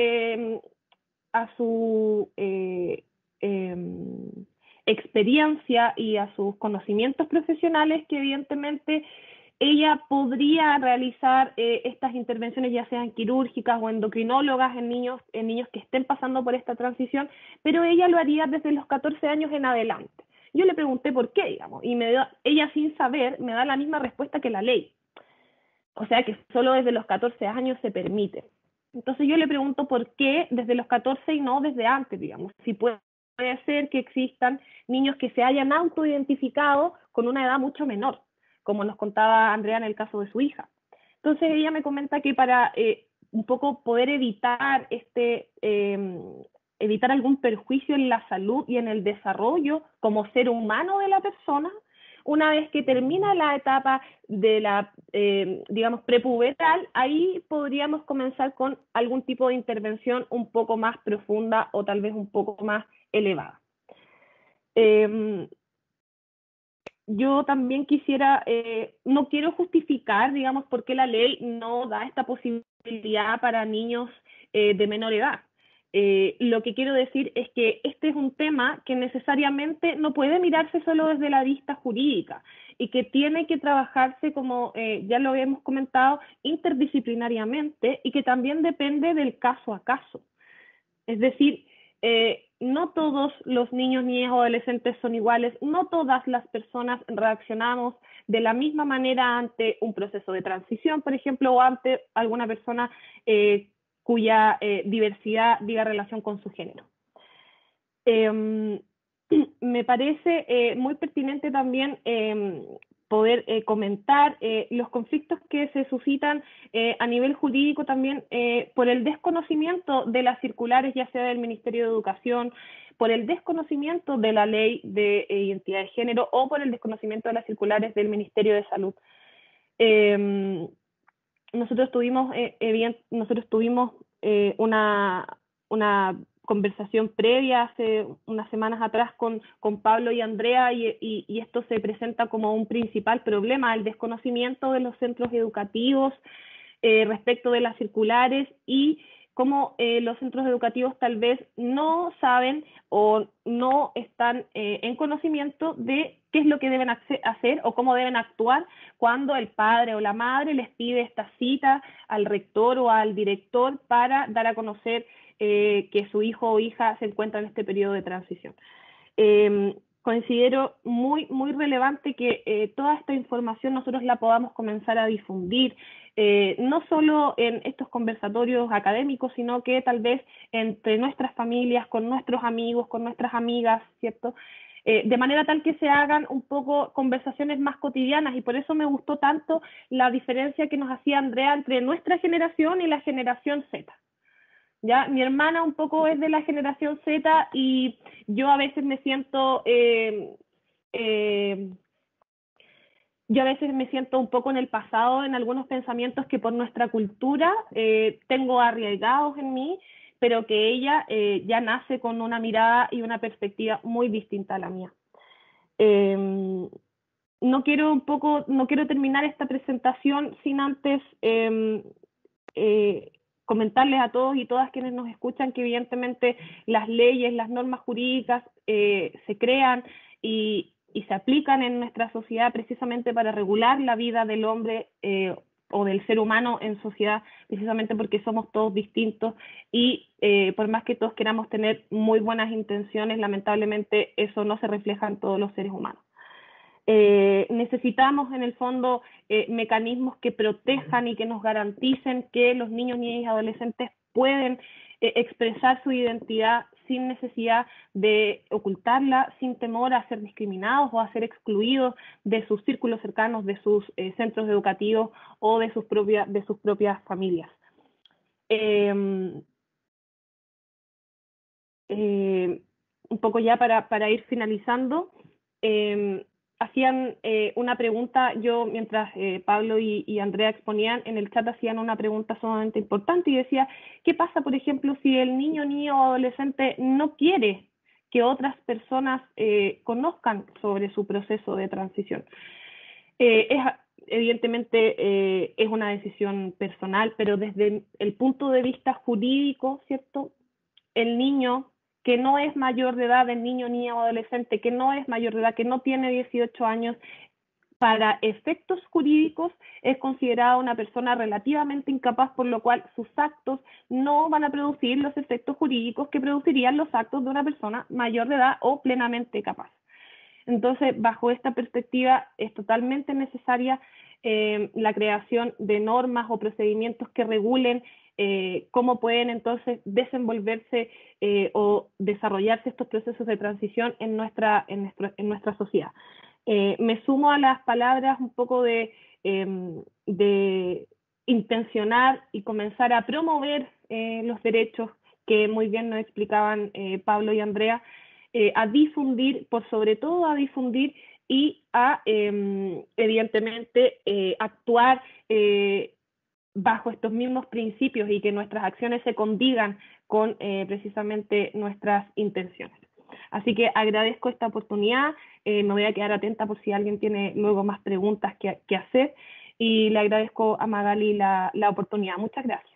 experiencia y a sus conocimientos profesionales, que evidentemente ella podría realizar estas intervenciones, ya sean quirúrgicas o endocrinólogas en niños que estén pasando por esta transición, pero ella lo haría desde los 14 años en adelante. Yo le pregunté por qué, digamos, y ella sin saber me da la misma respuesta que la ley. O sea que solo desde los 14 años se permite. Entonces yo le pregunto por qué desde los 14 y no desde antes, digamos. Si puede ser que existan niños que se hayan autoidentificado con una edad mucho menor, como nos contaba Andrea en el caso de su hija. Entonces ella me comenta que para un poco poder evitar evitar algún perjuicio en la salud y en el desarrollo como ser humano de la persona, una vez que termina la etapa de la, digamos, prepubertal, ahí podríamos comenzar con algún tipo de intervención un poco más profunda o tal vez un poco más elevada. Yo también quisiera, no quiero justificar, digamos, por qué la ley no da esta posibilidad para niños de menor edad. Lo que quiero decir es que este es un tema que necesariamente no puede mirarse solo desde la vista jurídica y que tiene que trabajarse, como ya lo habíamos comentado, interdisciplinariamente, y que también depende del caso a caso. Es decir, no todos los niños, niñas o adolescentes son iguales, no todas las personas reaccionamos de la misma manera ante un proceso de transición, por ejemplo, o ante alguna persona cuya diversidad diga relación con su género. Me parece muy pertinente también poder comentar los conflictos que se suscitan a nivel jurídico también por el desconocimiento de las circulares, ya sea del Ministerio de Educación, por el desconocimiento de la ley de identidad de género o por el desconocimiento de las circulares del Ministerio de Salud. Nosotros tuvimos una conversación previa hace unas semanas atrás con Pablo y Andrea y esto se presenta como un principal problema, el desconocimiento de los centros educativos respecto de las circulares y cómo los centros educativos tal vez no saben o no están en conocimiento de qué es lo que deben hacer o cómo deben actuar cuando el padre o la madre les pide esta cita al rector o al director para dar a conocer que su hijo o hija se encuentra en este periodo de transición. Considero muy relevante que toda esta información nosotros la podamos comenzar a difundir, no solo en estos conversatorios académicos, sino que tal vez entre nuestras familias, con nuestros amigos, con nuestras amigas, ¿cierto? De manera tal que se hagan un poco conversaciones más cotidianas, y por eso me gustó tanto la diferencia que nos hacía Andrea entre nuestra generación y la generación Z. ¿Ya? Mi hermana un poco es de la generación Z y yo a veces me siento un poco en el pasado en algunos pensamientos que por nuestra cultura tengo arraigados en mí, pero que ella ya nace con una mirada y una perspectiva muy distinta a la mía. no quiero terminar esta presentación sin antes comentarles a todos y todas quienes nos escuchan que evidentemente las leyes, las normas jurídicas se crean y se aplican en nuestra sociedad precisamente para regular la vida del hombre o del ser humano en sociedad, precisamente porque somos todos distintos y por más que todos queramos tener muy buenas intenciones, lamentablemente eso no se refleja en todos los seres humanos. Necesitamos en el fondo mecanismos que protejan y que nos garanticen que los niños, niñas y adolescentes pueden expresar su identidad sin necesidad de ocultarla, sin temor a ser discriminados o a ser excluidos de sus círculos cercanos, de sus centros educativos o de sus propias familias. Un poco ya para ir finalizando, hacían una pregunta, yo mientras Pablo y Andrea exponían en el chat, hacían una pregunta sumamente importante y decía, ¿qué pasa, por ejemplo, si el niño o adolescente no quiere que otras personas conozcan sobre su proceso de transición? Evidentemente es una decisión personal, pero desde el punto de vista jurídico, ¿cierto? El niño que no es mayor de edad, el niño, niña o adolescente que no es mayor de edad, que no tiene 18 años, para efectos jurídicos es considerada una persona relativamente incapaz, por lo cual sus actos no van a producir los efectos jurídicos que producirían los actos de una persona mayor de edad o plenamente capaz. Entonces, bajo esta perspectiva, es totalmente necesaria la creación de normas o procedimientos que regulen cómo pueden entonces desenvolverse o desarrollarse estos procesos de transición en nuestra sociedad. Me sumo a las palabras un poco de intencionar y comenzar a promover los derechos que muy bien nos explicaban Pablo y Andrea, a difundir, por sobre todo a difundir y a, evidentemente, actuar bajo estos mismos principios y que nuestras acciones se condigan con precisamente nuestras intenciones. Así que agradezco esta oportunidad, me voy a quedar atenta por si alguien tiene luego más preguntas que hacer y le agradezco a Magali la oportunidad. Muchas gracias.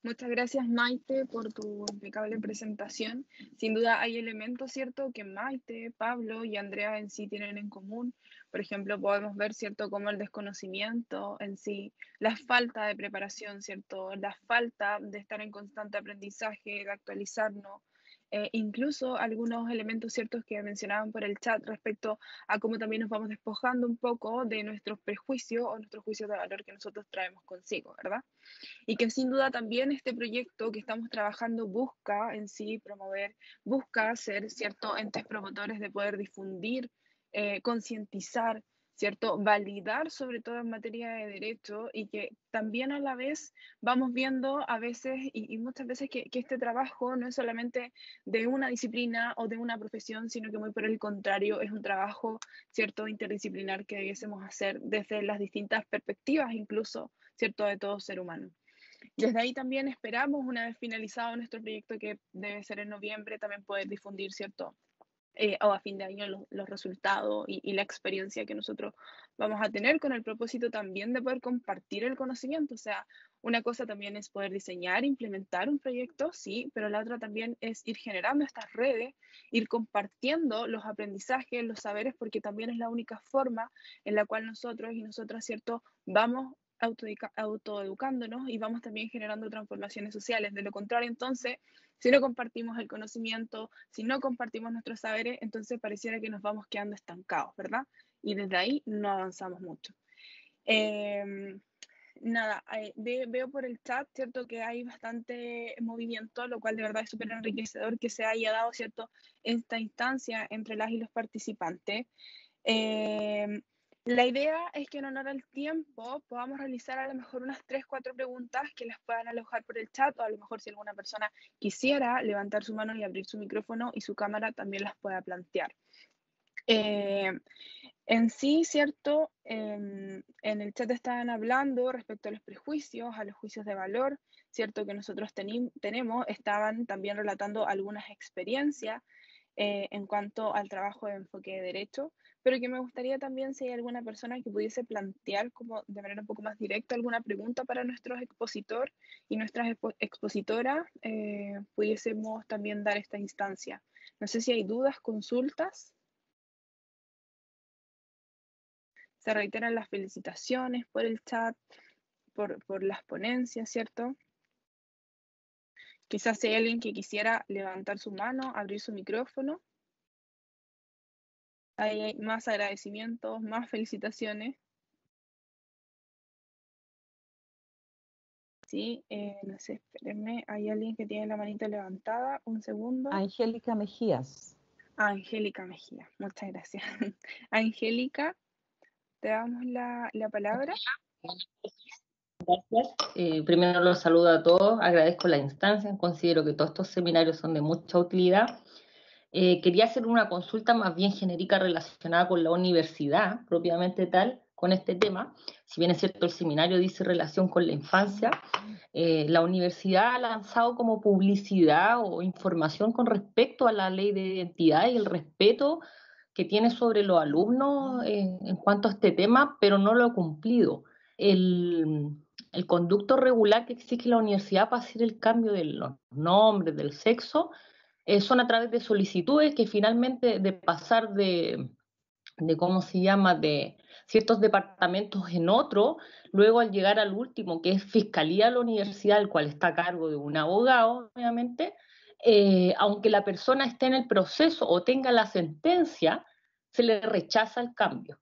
Muchas gracias, Maite, por tu impecable presentación. Sin duda hay elementos, ¿cierto?, que Maite, Pablo y Andrea en sí tienen en común. Por ejemplo, podemos ver, ¿cierto?, como el desconocimiento en sí, la falta de preparación, ¿cierto?, la falta de estar en constante aprendizaje, de actualizarnos. Incluso algunos elementos ciertos que mencionaban por el chat respecto a cómo también nos vamos despojando un poco de nuestros prejuicios o nuestros juicios de valor que nosotros traemos consigo, ¿verdad? Y que sin duda también este proyecto que estamos trabajando busca en sí promover, busca ser, ¿cierto?, entes promotores de poder difundir, concientizar, ¿cierto?, validar sobre todo en materia de derecho y que también a la vez vamos viendo a veces y muchas veces que este trabajo no es solamente de una disciplina o de una profesión, sino que muy por el contrario es un trabajo, ¿cierto?, interdisciplinar que debiésemos hacer desde las distintas perspectivas incluso, ¿cierto?, de todo ser humano. Desde ahí también esperamos, una vez finalizado nuestro proyecto, que debe ser en noviembre, también poder difundir, ¿cierto?, o a fin de año los resultados y la experiencia que nosotros vamos a tener, con el propósito también de poder compartir el conocimiento. O sea, una cosa también es poder diseñar, implementar un proyecto, sí, pero la otra también es ir generando estas redes, ir compartiendo los aprendizajes, los saberes, porque también es la única forma en la cual nosotros y nosotras, ¿cierto?, vamos autoeducándonos y vamos también generando transformaciones sociales. De lo contrario, entonces, si no compartimos el conocimiento, si no compartimos nuestros saberes, entonces pareciera que nos vamos quedando estancados, ¿verdad? Y desde ahí no avanzamos mucho. Nada, veo por el chat, ¿cierto?, que hay bastante movimiento, lo cual de verdad es súper enriquecedor que se haya dado, ¿cierto?, esta instancia entre las y los participantes. La idea es que en honor al tiempo podamos realizar a lo mejor unas 3-4 preguntas que las puedan alojar por el chat, o a lo mejor si alguna persona quisiera levantar su mano y abrir su micrófono y su cámara, también las pueda plantear. En sí, ¿cierto? En el chat estaban hablando respecto a los prejuicios, a los juicios de valor, ¿cierto?, que nosotros tenemos. Estaban también relatando algunas experiencias en cuanto al trabajo de enfoque de derecho. pero que me gustaría también si hay alguna persona que pudiese plantear como de manera un poco más directa alguna pregunta para nuestros expositor y nuestras expositoras, pudiésemos también dar esta instancia. No sé si hay dudas, consultas. Se reiteran las felicitaciones por el chat, por las ponencias, ¿cierto? Quizás si hay alguien que quisiera levantar su mano, abrir su micrófono. Ahí hay más agradecimientos, más felicitaciones. Sí, no sé, espérenme, hay alguien que tiene la manita levantada, un segundo. Angélica Mejías. Angélica Mejía, muchas gracias. Angélica, te damos la palabra. Gracias. Primero los saludo a todos, agradezco la instancia, considero que todos estos seminarios son de mucha utilidad. Quería hacer una consulta más bien genérica relacionada con la universidad, propiamente tal, con este tema. Si bien es cierto, el seminario dice relación con la infancia, la universidad ha lanzado como publicidad o información con respecto a la ley de identidad y el respeto que tiene sobre los alumnos en cuanto a este tema, pero no lo ha cumplido. El conducto regular que exige la universidad para hacer el cambio de los nombres, del sexo, son a través de solicitudes que finalmente de pasar de cómo se llama, de ciertos departamentos en otro, luego al llegar al último, que es Fiscalía de la Universidad, el cual está a cargo de un abogado, obviamente, aunque la persona esté en el proceso o tenga la sentencia, se le rechaza el cambio.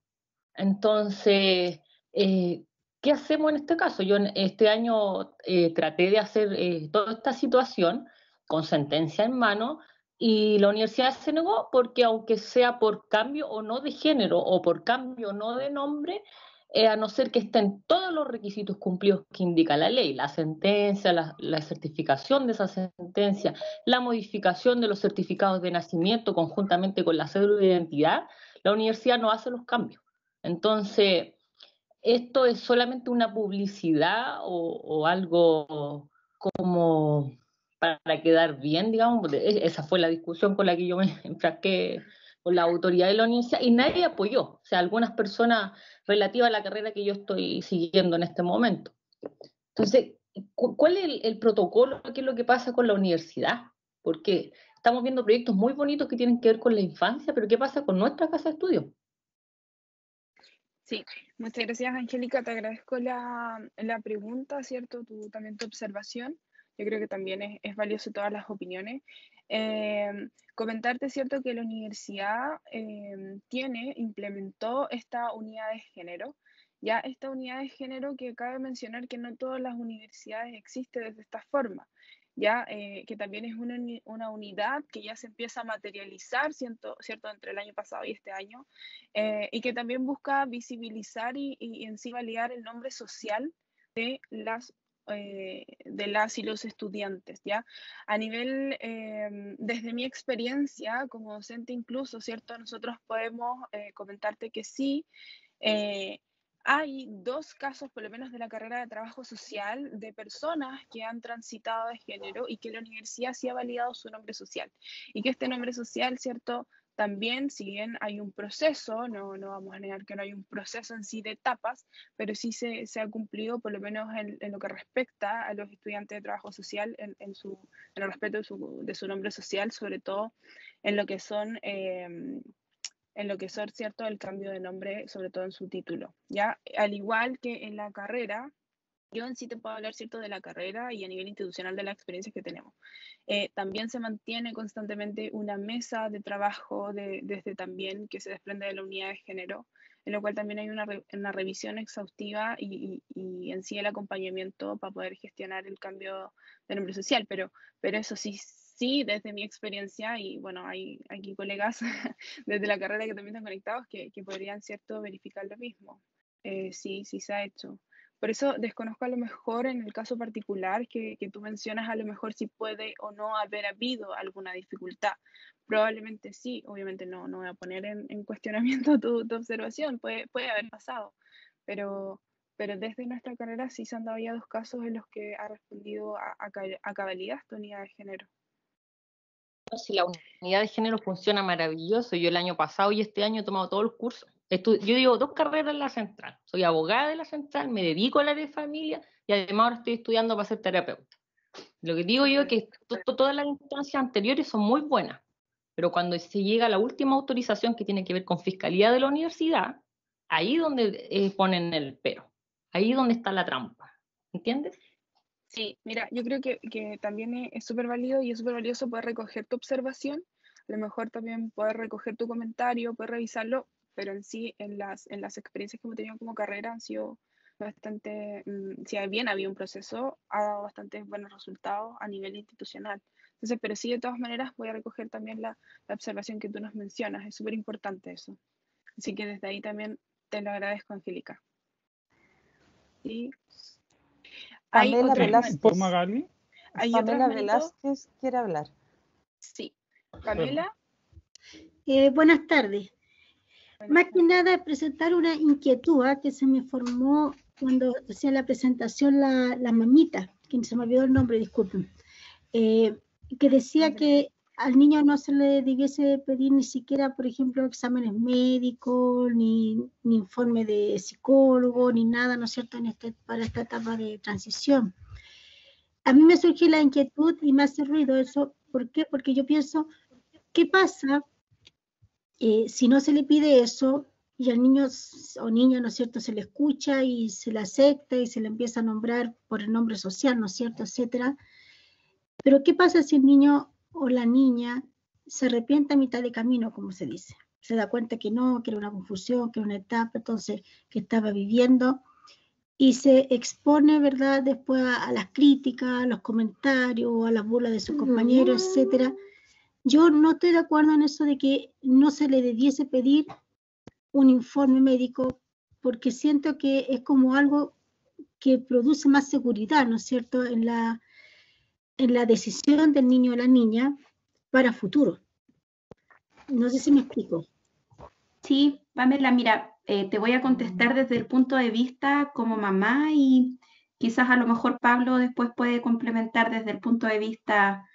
Entonces, ¿qué hacemos en este caso? Yo este año traté de hacer toda esta situación con sentencia en mano y la universidad se negó porque aunque sea por cambio o no de género o por cambio o no de nombre, a no ser que estén todos los requisitos cumplidos que indica la ley, la sentencia, la certificación de esa sentencia, la modificación de los certificados de nacimiento conjuntamente con la cédula de identidad, la universidad no hace los cambios. Entonces, esto es solamente una publicidad o algo como para quedar bien, digamos. Esa fue la discusión con la que yo me enfrasqué con la autoridad de la universidad y nadie apoyó. O sea, algunas personas relativas a la carrera que yo estoy siguiendo en este momento. Entonces, ¿cuál es el protocolo? ¿Qué es lo que pasa con la universidad? Porque estamos viendo proyectos muy bonitos que tienen que ver con la infancia, pero ¿qué pasa con nuestra casa de estudio? Sí, muchas gracias, Angélica. Te agradezco la pregunta, ¿cierto? También tu observación. Yo creo que también es valioso todas las opiniones. Comentarte, ¿cierto?, que la universidad implementó esta unidad de género. Ya esta unidad de género que cabe mencionar que no todas las universidades existe de esta forma. Ya que también es una unidad que ya se empieza a materializar, ¿cierto?, entre el año pasado y este año, y que también busca visibilizar y en sí validar el nombre social de las y los estudiantes, ¿ya? A nivel, desde mi experiencia como docente incluso, ¿cierto? Nosotros podemos comentarte que sí, hay 2 casos, por lo menos de la carrera de trabajo social, de personas que han transitado de género y que la universidad sí ha validado su nombre social. Y que este nombre social, ¿cierto? También, si bien hay un proceso, no vamos a negar que no hay un proceso en sí de etapas, pero sí se ha cumplido, por lo menos en lo que respecta a los estudiantes de trabajo social, en el respeto de su nombre social, sobre todo en lo que son ¿cierto?, el cambio de nombre, sobre todo en su título, ¿ya? Al igual que en la carrera, yo en sí te puedo hablar, ¿cierto?, de la carrera y a nivel institucional de las experiencias que tenemos. También se mantiene constantemente una mesa de trabajo desde también que se desprende de la unidad de género, en lo cual también hay una revisión exhaustiva y en sí el acompañamiento para poder gestionar el cambio de nombre social, pero eso sí, desde mi experiencia, y bueno, hay aquí colegas desde la carrera que también están conectados que podrían, ¿cierto?, verificar lo mismo. Sí se ha hecho. Por eso desconozco a lo mejor en el caso particular que tú mencionas, a lo mejor si puede o no haber habido alguna dificultad. Probablemente sí, obviamente no voy a poner en cuestionamiento tu observación, puede haber pasado, pero desde nuestra carrera sí se han dado ya 2 casos en los que ha respondido a cabalidad esta unidad de género. si la unidad de género funciona maravilloso. Yo el año pasado y este año he tomado todos los cursos. Yo llevo 2 carreras en la central. Soy abogada de la central, me dedico al área de familia y además ahora estoy estudiando para ser terapeuta. Lo que digo yo es que todas las instancias anteriores son muy buenas, pero cuando se llega a la última autorización que tiene que ver con fiscalía de la universidad, ahí donde ponen el pero, ahí donde está la trampa, ¿entiendes? Sí, mira, yo creo que también es súper válido y es súper valioso poder recoger tu observación, a lo mejor también poder recoger tu comentario, poder revisarlo, pero en sí, en las experiencias que hemos tenido como carrera han sido bastante, si bien había un proceso, ha dado bastante buenos resultados a nivel institucional. Entonces, pero sí, de todas maneras, voy a recoger también la observación que tú nos mencionas, es súper importante eso. Así que desde ahí también te lo agradezco, Angélica. Y hay Pamela otros Velázquez. ¿Por Magali? hay Pamela otras manitos. Velázquez quiere hablar. Sí. Pamela. Buenas tardes. Más que nada presentar una inquietud que se me formó cuando hacía la presentación la mamita, que se me olvidó el nombre, disculpen, que decía que al niño no se le debiese pedir ni siquiera, por ejemplo, exámenes médicos, ni informe de psicólogo, ni nada, ¿no es cierto?, para esta etapa de transición. A mí me surgió la inquietud y me hace ruido eso. ¿Por qué? Porque yo pienso, ¿qué pasa si no se le pide eso y al niño o niña, ¿no es cierto?, se le escucha y se le acepta y se le empieza a nombrar por el nombre social, ¿no es cierto?, etcétera? Pero ¿qué pasa si el niño o la niña se arrepiente a mitad de camino, como se dice? Se da cuenta que no, que era una confusión, que era una etapa, entonces, que estaba viviendo, y se expone, ¿verdad?, después a las críticas, a los comentarios, a las burlas de sus compañeros, etcétera. Yo no estoy de acuerdo en eso de que no se le debiese pedir un informe médico, porque siento que es como algo que produce más seguridad, ¿no es cierto?, en la decisión del niño o la niña para futuro. No sé si me explico. Sí, Pamela, mira, te voy a contestar desde el punto de vista como mamá y quizás a lo mejor Pablo después puede complementar desde el punto de vista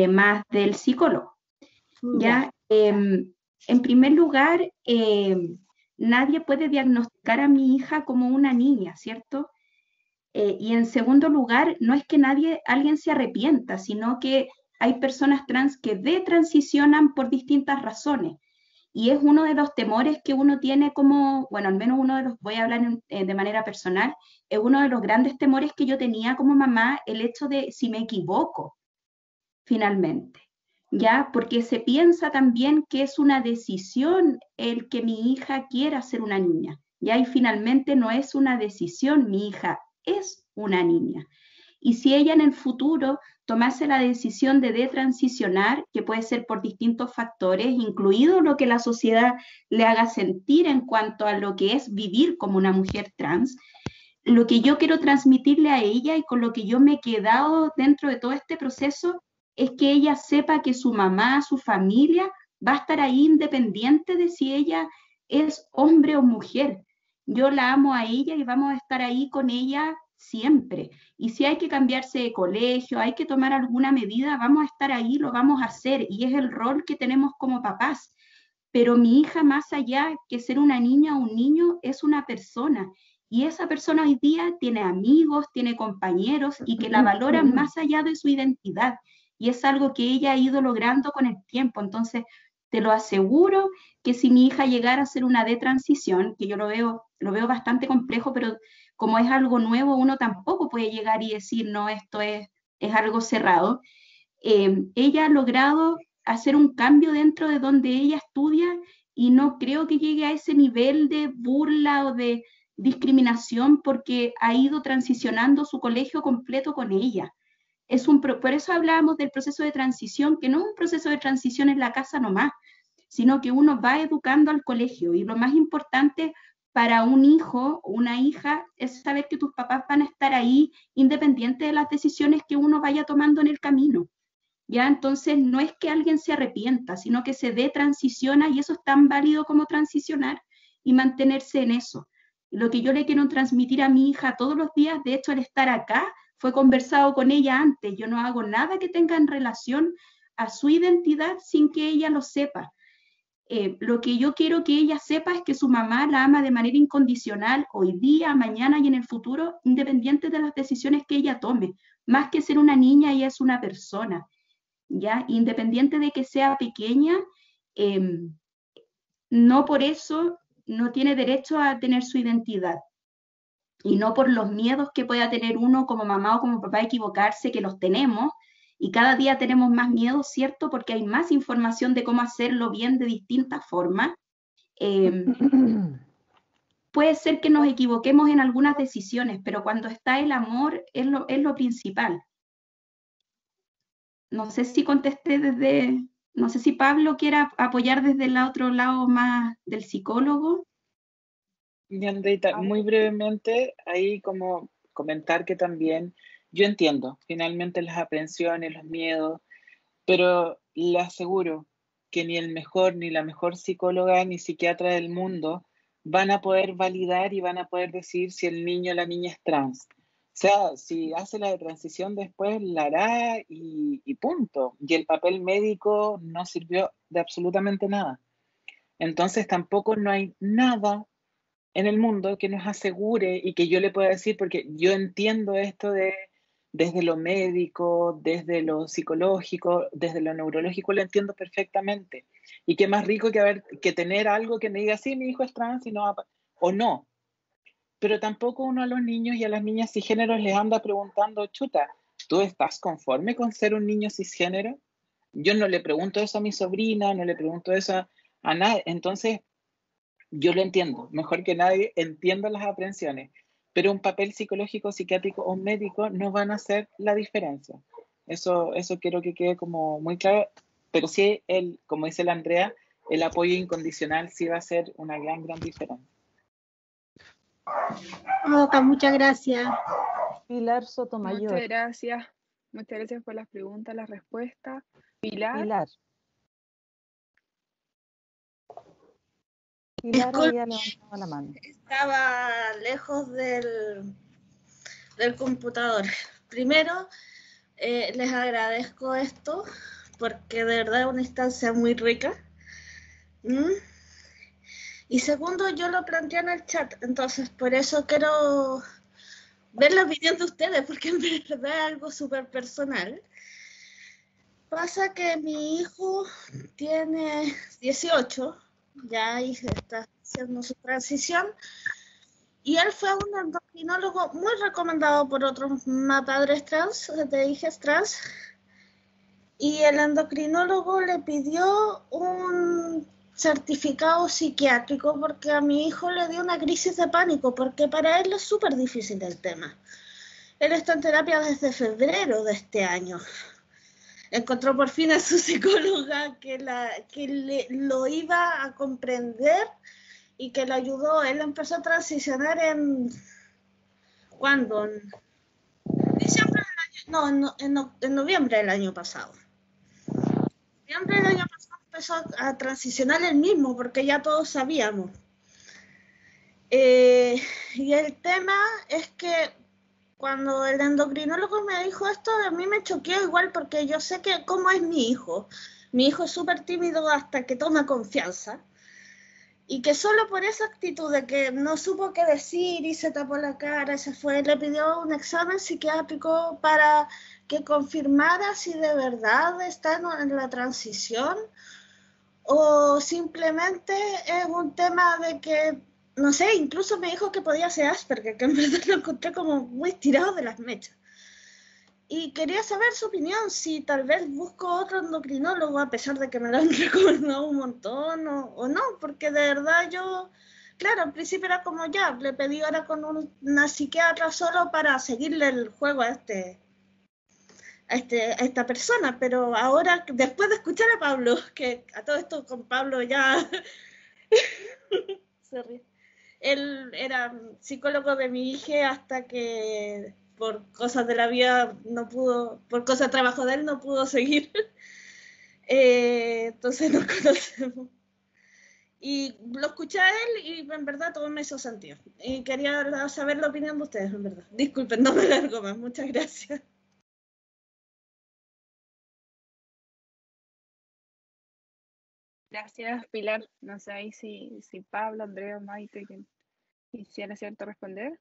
más del psicólogo. ¿Ya? En primer lugar, nadie puede diagnosticar a mi hija como una niña, ¿cierto? Y en segundo lugar, no es que alguien se arrepienta, sino que hay personas trans que detransicionan por distintas razones. Y es uno de los temores que uno tiene como, bueno, al menos uno de los, voy a hablar de manera personal, es uno de los grandes temores que yo tenía como mamá, el hecho de si me equivoco, finalmente. ¿Ya? Porque se piensa también que es una decisión el que mi hija quiera ser una niña, ¿ya? Y finalmente no es una decisión, mi hija es una niña. Y si ella en el futuro tomase la decisión de detransicionar, que puede ser por distintos factores, incluido lo que la sociedad le haga sentir en cuanto a lo que es vivir como una mujer trans, lo que yo quiero transmitirle a ella y con lo que yo me he quedado dentro de todo este proceso es que ella sepa que su mamá, su familia, va a estar ahí independiente de si ella es hombre o mujer. Yo la amo a ella y vamos a estar ahí con ella siempre. Y si hay que cambiarse de colegio, hay que tomar alguna medida, vamos a estar ahí, lo vamos a hacer. Y es el rol que tenemos como papás. Pero mi hija, más allá que ser una niña o un niño, es una persona. Y esa persona hoy día tiene amigos, tiene compañeros y que la valoran más allá de su identidad. Y es algo que ella ha ido logrando con el tiempo. Entonces, te lo aseguro que si mi hija llegara a ser una detransición, que yo lo veo bastante complejo, pero como es algo nuevo, uno tampoco puede llegar y decir, no, esto es algo cerrado. Ella ha logrado hacer un cambio dentro de donde ella estudia y no creo que llegue a ese nivel de burla o de discriminación porque ha ido transicionando su colegio completo con ella. Por eso hablábamos del proceso de transición, que no es un proceso de transición en la casa nomás, sino que uno va educando al colegio. Y lo más importante para un hijo o una hija es saber que tus papás van a estar ahí independiente de las decisiones que uno vaya tomando en el camino. ¿Ya? Entonces no es que alguien se arrepienta, sino que se detransiciona y eso es tan válido como transicionar y mantenerse en eso. Lo que yo le quiero transmitir a mi hija todos los días, de hecho al estar acá, fue conversado con ella antes. Yo no hago nada que tenga en relación a su identidad sin que ella lo sepa. Lo que yo quiero que ella sepa es que su mamá la ama de manera incondicional hoy día, mañana y en el futuro, independiente de las decisiones que ella tome. Más que ser una niña, ella es una persona, ¿ya? Independiente de que sea pequeña, no por eso no tiene derecho a tener su identidad. Y no por los miedos que pueda tener uno como mamá o como papá a equivocarse, que los tenemos, y cada día tenemos más miedo, ¿cierto? Porque hay más información de cómo hacerlo bien de distintas formas. Puede ser que nos equivoquemos en algunas decisiones, pero cuando está el amor es lo principal. No sé si contesté no sé si Pablo quiera apoyar desde el otro lado más del psicólogo. Y Andreita, muy brevemente, ahí como comentar que también yo entiendo finalmente las aprensiones, los miedos, pero le aseguro que ni el mejor, ni la mejor psicóloga, ni psiquiatra del mundo van a poder validar y van a poder decir si el niño o la niña es trans. O sea, si hace la transición después, la hará y punto. Y el papel médico no sirvió de absolutamente nada. Entonces tampoco no hay nada en el mundo que nos asegure y que yo le pueda decir, porque yo entiendo esto desde lo médico, desde lo psicológico, desde lo neurológico, lo entiendo perfectamente. Y qué más rico que tener algo que me diga, sí, mi hijo es trans y no, o no. Pero tampoco uno a los niños y a las niñas cisgéneros les anda preguntando, chuta, ¿tú estás conforme con ser un niño cisgénero? Yo no le pregunto eso a mi sobrina, no le pregunto eso a nadie. Entonces, yo lo entiendo, mejor que nadie entiendo las aprensiones, pero un papel psicológico, psiquiátrico o médico no van a hacer la diferencia. Eso quiero que quede como muy claro, pero sí, como dice la Andrea, el apoyo incondicional sí va a ser una gran diferencia. Oka, muchas gracias. Pilar Sotomayor. Muchas gracias por las preguntas, las respuestas. Pilar. Pilar había levantado la mano. Estaba lejos del computador. Primero, les agradezco esto porque de verdad es una instancia muy rica. Y segundo, yo lo planteé en el chat, entonces por eso quiero ver la opinión de ustedes, porque en verdad es algo súper personal. Pasa que mi hijo tiene 18, ya está haciendo su transición, y él fue a un endocrinólogo muy recomendado por otros padres trans, de hijas trans, y el endocrinólogo le pidió un certificado psiquiátrico porque a mi hijo le dio una crisis de pánico, porque para él es súper difícil el tema. Él está en terapia desde febrero de este año. Encontró por fin a su psicóloga que lo iba a comprender y que lo ayudó. Él empezó a transicionar ¿cuándo? En diciembre del año, en noviembre del año pasado. En noviembre del año pasado empezó a transicionar él mismo, porque ya todos sabíamos. Y el tema es que cuando el endocrinólogo me dijo esto, a mí me choqueó igual, porque yo sé que cómo es mi hijo. Mi hijo es súper tímido hasta que toma confianza. Y que solo por esa actitud de que no supo qué decir y se tapó la cara, se fue, le pidió un examen psiquiátrico para que confirmara si de verdad está en la transición o simplemente es un tema de que, no sé, incluso me dijo que podía ser Asperger, que en verdad lo encontré como muy tirado de las mechas. Y quería saber su opinión, si tal vez busco otro endocrinólogo, a pesar de que me lo han recomendado un montón, o no, porque de verdad yo, claro, al principio era como ya, le pedí ahora con una psiquiatra solo para seguirle el juego a esta persona, pero ahora, después de escuchar a Pablo, que a todo esto con Pablo ya se ríe. Él era psicólogo de mi hija hasta que por cosas de la vida por cosas de trabajo de él no pudo seguir. Entonces nos conocemos. Y lo escuché a él y en verdad todo me hizo sentido. Y quería saber la opinión de ustedes, en verdad. Disculpen, no me largo más. Muchas gracias. Gracias, Pilar. No sé ahí si Pablo, Andrea, Maite, quien quisiera, ¿cierto?, responder.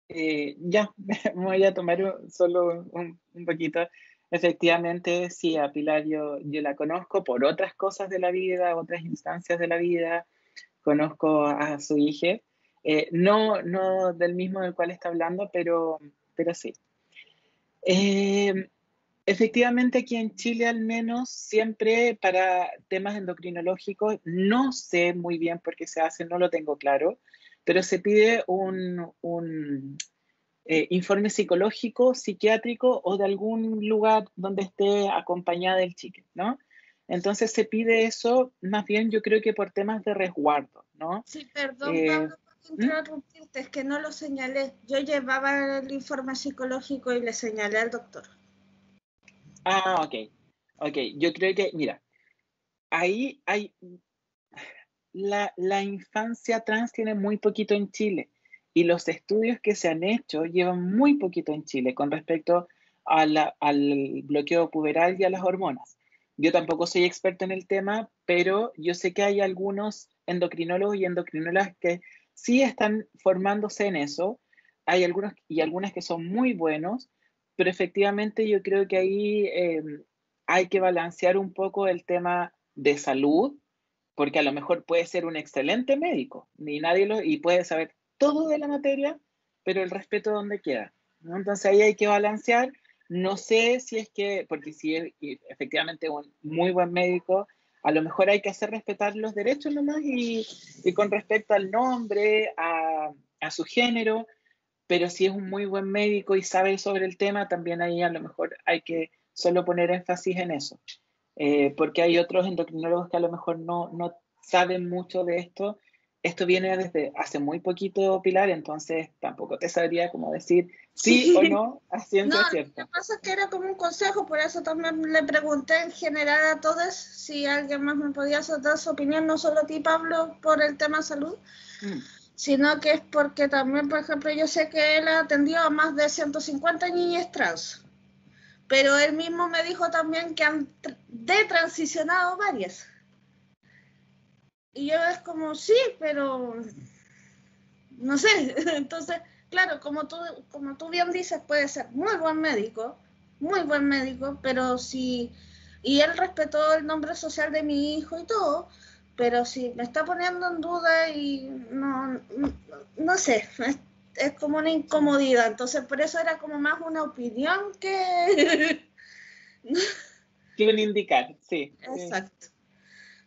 Ya, me voy a tomar solo un poquito. Efectivamente, sí, a Pilar yo la conozco por otras cosas de la vida, otras instancias de la vida. Conozco a su hija, no del mismo del cual está hablando, pero sí. Efectivamente, aquí en Chile al menos, siempre para temas endocrinológicos, no sé muy bien por qué se hace, no lo tengo claro, pero se pide un informe psicológico, psiquiátrico o de algún lugar donde esté acompañada del chique, ¿no? Entonces se pide eso, más bien yo creo que por temas de resguardo, ¿no? Sí, perdón, Pablo, por interrumpirte, es que no lo señalé. Yo llevaba el informe psicológico y le señalé al doctor. Ah, ok. Yo creo que, mira, ahí hay... La infancia trans tiene muy poquito en Chile y los estudios que se han hecho llevan muy poquito en Chile con respecto al bloqueo puberal y a las hormonas. Yo tampoco soy experto en el tema, pero yo sé que hay algunos endocrinólogos y endocrinólogas que sí están formándose en eso. Hay algunos y algunas que son muy buenos, pero efectivamente yo creo que ahí hay que balancear un poco el tema de salud, porque a lo mejor puede ser un excelente médico, y puede saber todo de la materia, pero el respeto dónde queda, ¿no? Entonces ahí hay que balancear. No sé si es que, porque si es efectivamente un muy buen médico, a lo mejor hay que hacer respetar los derechos nomás y con respecto al nombre, a su género, pero si es un muy buen médico y sabe sobre el tema, también ahí a lo mejor hay que solo poner énfasis en eso. Porque hay otros endocrinólogos que a lo mejor no saben mucho de esto. Esto viene desde hace muy poquito, Pilar, entonces tampoco te sabría cómo decir sí o no a ciencia cierta. Lo que pasa es que era como un consejo, por eso también le pregunté en general a todos si alguien más me podía dar su opinión, no solo a ti, Pablo, por el tema salud, sino que es porque también, por ejemplo, yo sé que él atendió a más de 150 niñas trans. Pero él mismo me dijo también que han detransicionado varias. Y yo es como, sí, pero no sé. Entonces, claro, como tú bien dices, puede ser muy buen médico, pero si... Y él respetó el nombre social de mi hijo y todo, pero si me está poniendo en duda y no sé, es como una incomodidad. Entonces, por eso era como más una opinión que... Quieren indicar, sí. Exacto.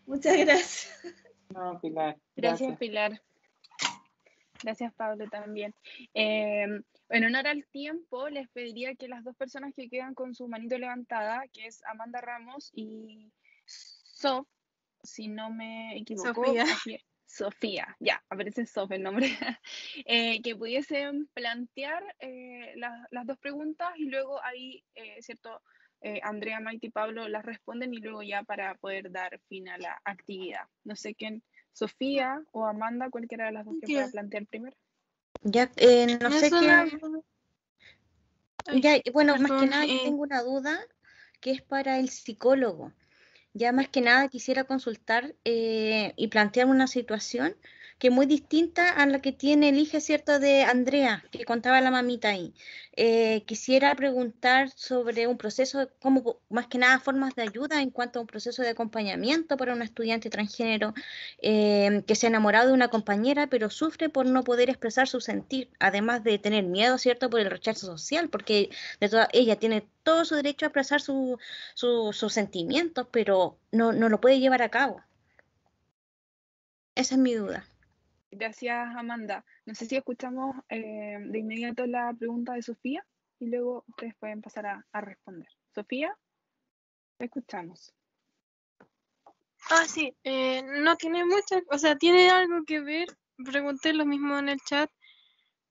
Muchas gracias. No, Pilar. Gracias, Pilar. Gracias, Pablo, también. En honor al tiempo, les pediría que las dos personas que quedan con su manito levantada, que es Amanda Ramos y Sof, si no me equivoco, Sofía, ya, aparece Sof el nombre, que pudiesen plantear las dos preguntas y luego ahí, ¿cierto? Andrea, Maite y Pablo las responden y luego ya para poder dar fin a la actividad. No sé quién, Sofía o Amanda, cualquiera de las dos que pueda plantear primero. Ya, no sé qué. Ya, bueno, más que nada yo tengo una duda que es para el psicólogo. Ya más que nada quisiera consultar y plantear una situación que es muy distinta a la que tiene el hijo, ¿cierto?, de Andrea, que contaba la mamita ahí. Quisiera preguntar sobre un proceso, como más que nada formas de ayuda en cuanto a un proceso de acompañamiento para un estudiante transgénero que se ha enamorado de una compañera, pero sufre por no poder expresar su sentir, además de tener miedo, ¿cierto?, por el rechazo social, porque ella tiene todo su derecho a expresar sus sentimientos, pero no lo puede llevar a cabo. Esa es mi duda. Gracias, Amanda. No sé si escuchamos de inmediato la pregunta de Sofía y luego ustedes pueden pasar a responder. Sofía, te escuchamos. Sí, no tiene mucho, o sea, tiene algo que ver. Pregunté lo mismo en el chat,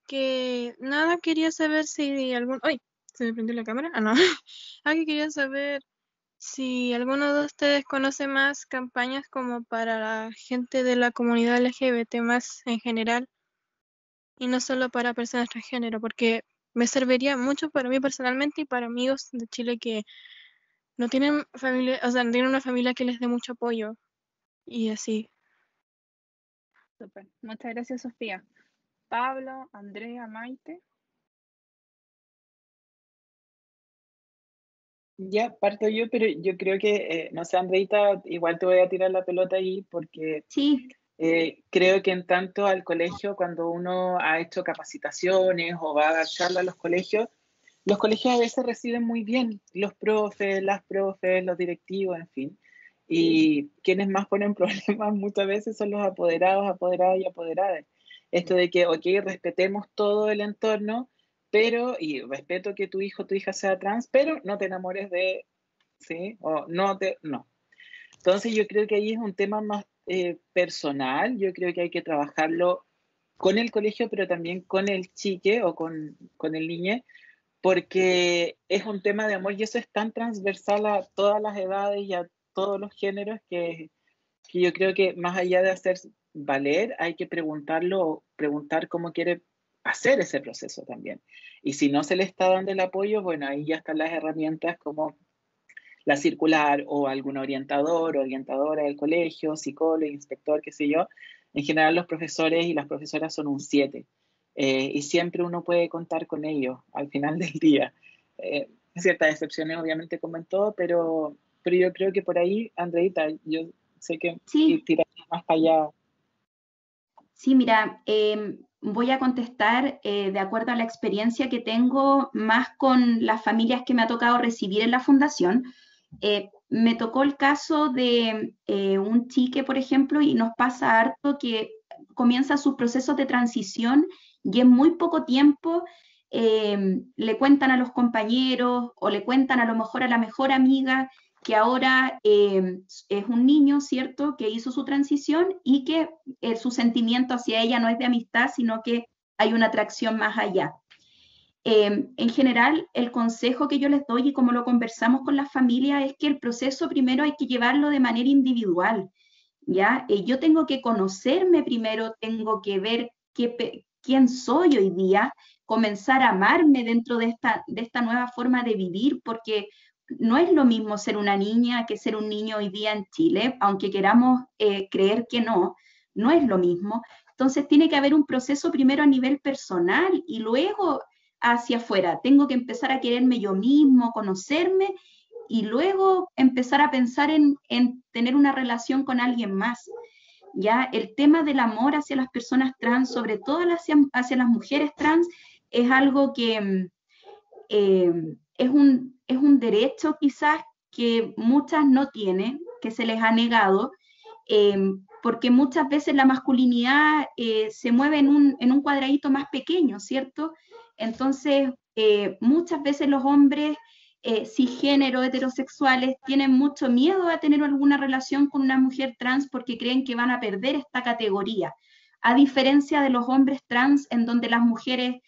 que nada, quería saber si algún... ¡Ay! ¿Se me prendió la cámara? No. Que quería saber si alguno de ustedes conoce más campañas como para la gente de la comunidad LGBT más en general y no solo para personas transgénero, porque me serviría mucho para mí personalmente y para amigos de Chile que no tienen familia, o sea, no tienen una familia que les dé mucho apoyo y así. Súper. Muchas gracias, Sofía. Pablo, Andrea, Maite. Ya parto yo, pero yo creo que, no sé, Andreita, igual te voy a tirar la pelota ahí porque Sí, creo que en tanto al colegio, cuando uno ha hecho capacitaciones o va a dar charlas a los colegios a veces reciben muy bien los profes, las profes, los directivos, en fin. Y quienes más ponen problemas muchas veces son los apoderados, apoderadas y apoderadas. Esto de que, ok, respetemos todo el entorno, pero, y respeto que tu hijo o tu hija sea trans, pero no te enamores de, ¿sí? O no. Entonces yo creo que ahí es un tema más personal, yo creo que hay que trabajarlo con el colegio, pero también con el chique o con el niño, porque es un tema de amor y eso es tan transversal a todas las edades y a todos los géneros que yo creo que más allá de hacer valer, hay que preguntar cómo quiere hacer ese proceso también. Y si no se le está dando el apoyo, bueno, ahí ya están las herramientas como la circular o algún orientador o orientadora del colegio, psicólogo, inspector, qué sé yo. En general los profesores y las profesoras son un 7 y siempre uno puede contar con ellos al final del día. Ciertas excepciones obviamente como en todo, pero yo creo que por ahí, Andreita, yo sé que sí. tirar más para allá. Sí, mira, voy a contestar de acuerdo a la experiencia que tengo más con las familias que me ha tocado recibir en la fundación. Me tocó el caso de un chique, por ejemplo, y nos pasa harto que comienza sus procesos de transición y en muy poco tiempo le cuentan a los compañeros o le cuentan a lo mejor a la mejor amiga que ahora es un niño, ¿cierto?, que hizo su transición y que su sentimiento hacia ella no es de amistad, sino que hay una atracción más allá. En general, el consejo que yo les doy y como lo conversamos con las familias es que el proceso primero hay que llevarlo de manera individual, ¿ya? Yo tengo que conocerme primero, tengo que ver quién soy hoy día, comenzar a amarme dentro de esta nueva forma de vivir, porque no es lo mismo ser una niña que ser un niño hoy día en Chile, aunque queramos creer que no es lo mismo. Entonces tiene que haber un proceso primero a nivel personal y luego hacia afuera. Tengo que empezar a quererme yo mismo, conocerme y luego empezar a pensar en tener una relación con alguien más. Ya el tema del amor hacia las personas trans, sobre todo hacia las mujeres trans, es algo que es un derecho quizás que muchas no tienen, que se les ha negado, porque muchas veces la masculinidad se mueve en un cuadradito más pequeño, ¿cierto? Entonces, muchas veces los hombres cisgénero, heterosexuales, tienen mucho miedo a tener alguna relación con una mujer trans porque creen que van a perder esta categoría, a diferencia de los hombres trans en donde las mujeres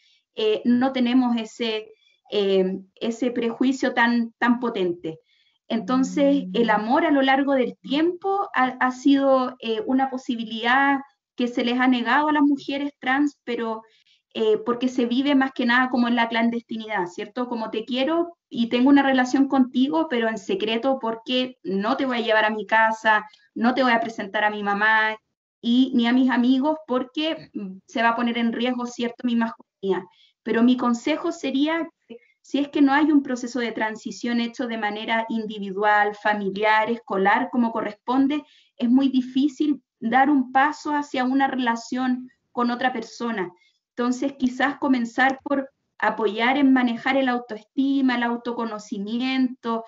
no tenemos ese prejuicio tan potente. Entonces, el amor a lo largo del tiempo ha sido una posibilidad que se les ha negado a las mujeres trans, pero porque se vive más que nada como en la clandestinidad, ¿cierto? Como te quiero y tengo una relación contigo, pero en secreto porque no te voy a llevar a mi casa, no te voy a presentar a mi mamá y ni a mis amigos porque se va a poner en riesgo, ¿cierto?, mi masculinidad. Pero mi consejo sería, si es que no hay un proceso de transición hecho de manera individual, familiar, escolar, como corresponde, es muy difícil dar un paso hacia una relación con otra persona. Entonces, quizás comenzar por apoyar en manejar el autoestima, el autoconocimiento,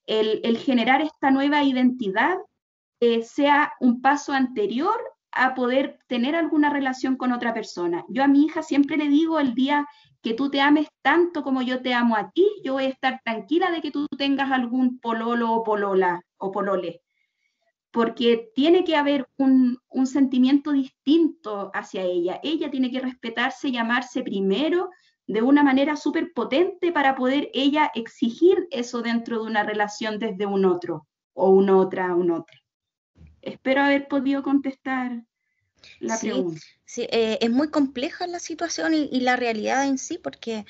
el generar esta nueva identidad, sea un paso anterior a poder tener alguna relación con otra persona. Yo a mi hija siempre le digo, el día que tú te ames tanto como yo te amo a ti, yo voy a estar tranquila de que tú tengas algún pololo o polola o polole, porque tiene que haber un sentimiento distinto hacia ella. Ella tiene que respetarse y amarse primero de una manera súper potente para poder ella exigir eso dentro de una relación desde un otro o una otra, un otro. Espero haber podido contestar la pregunta. Sí, es muy compleja la situación y la realidad en sí, porque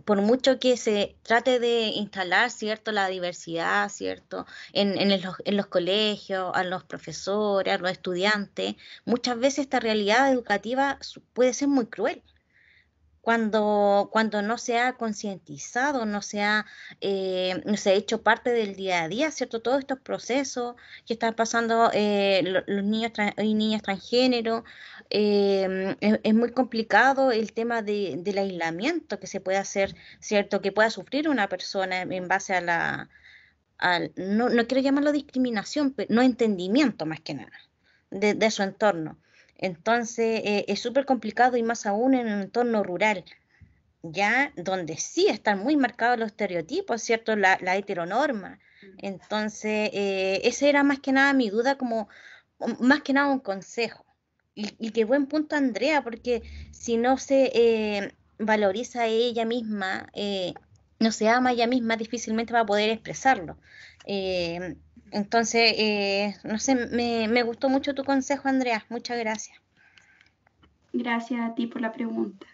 por mucho que se trate de instalar, ¿cierto?, la diversidad, ¿cierto?, en los colegios, a los profesores, a los estudiantes, muchas veces esta realidad educativa puede ser muy cruel. Cuando no se ha concientizado, no se ha hecho parte del día a día, ¿cierto? Todos estos procesos que están pasando los niños y niñas transgénero, es muy complicado el tema del aislamiento que se puede hacer, ¿cierto? Que pueda sufrir una persona en base a no quiero llamarlo discriminación, pero no entendimiento más que nada de su entorno. Entonces, es súper complicado y más aún en un entorno rural, ya donde sí están muy marcados los estereotipos, ¿cierto? La heteronorma. Entonces, esa era más que nada mi duda, como más que nada un consejo. Y qué buen punto, Andrea, porque si no se valoriza a ella misma, no se ama a ella misma, difícilmente va a poder expresarlo. Entonces, no sé, me gustó mucho tu consejo, Andrea. Muchas gracias. Gracias a ti por la pregunta.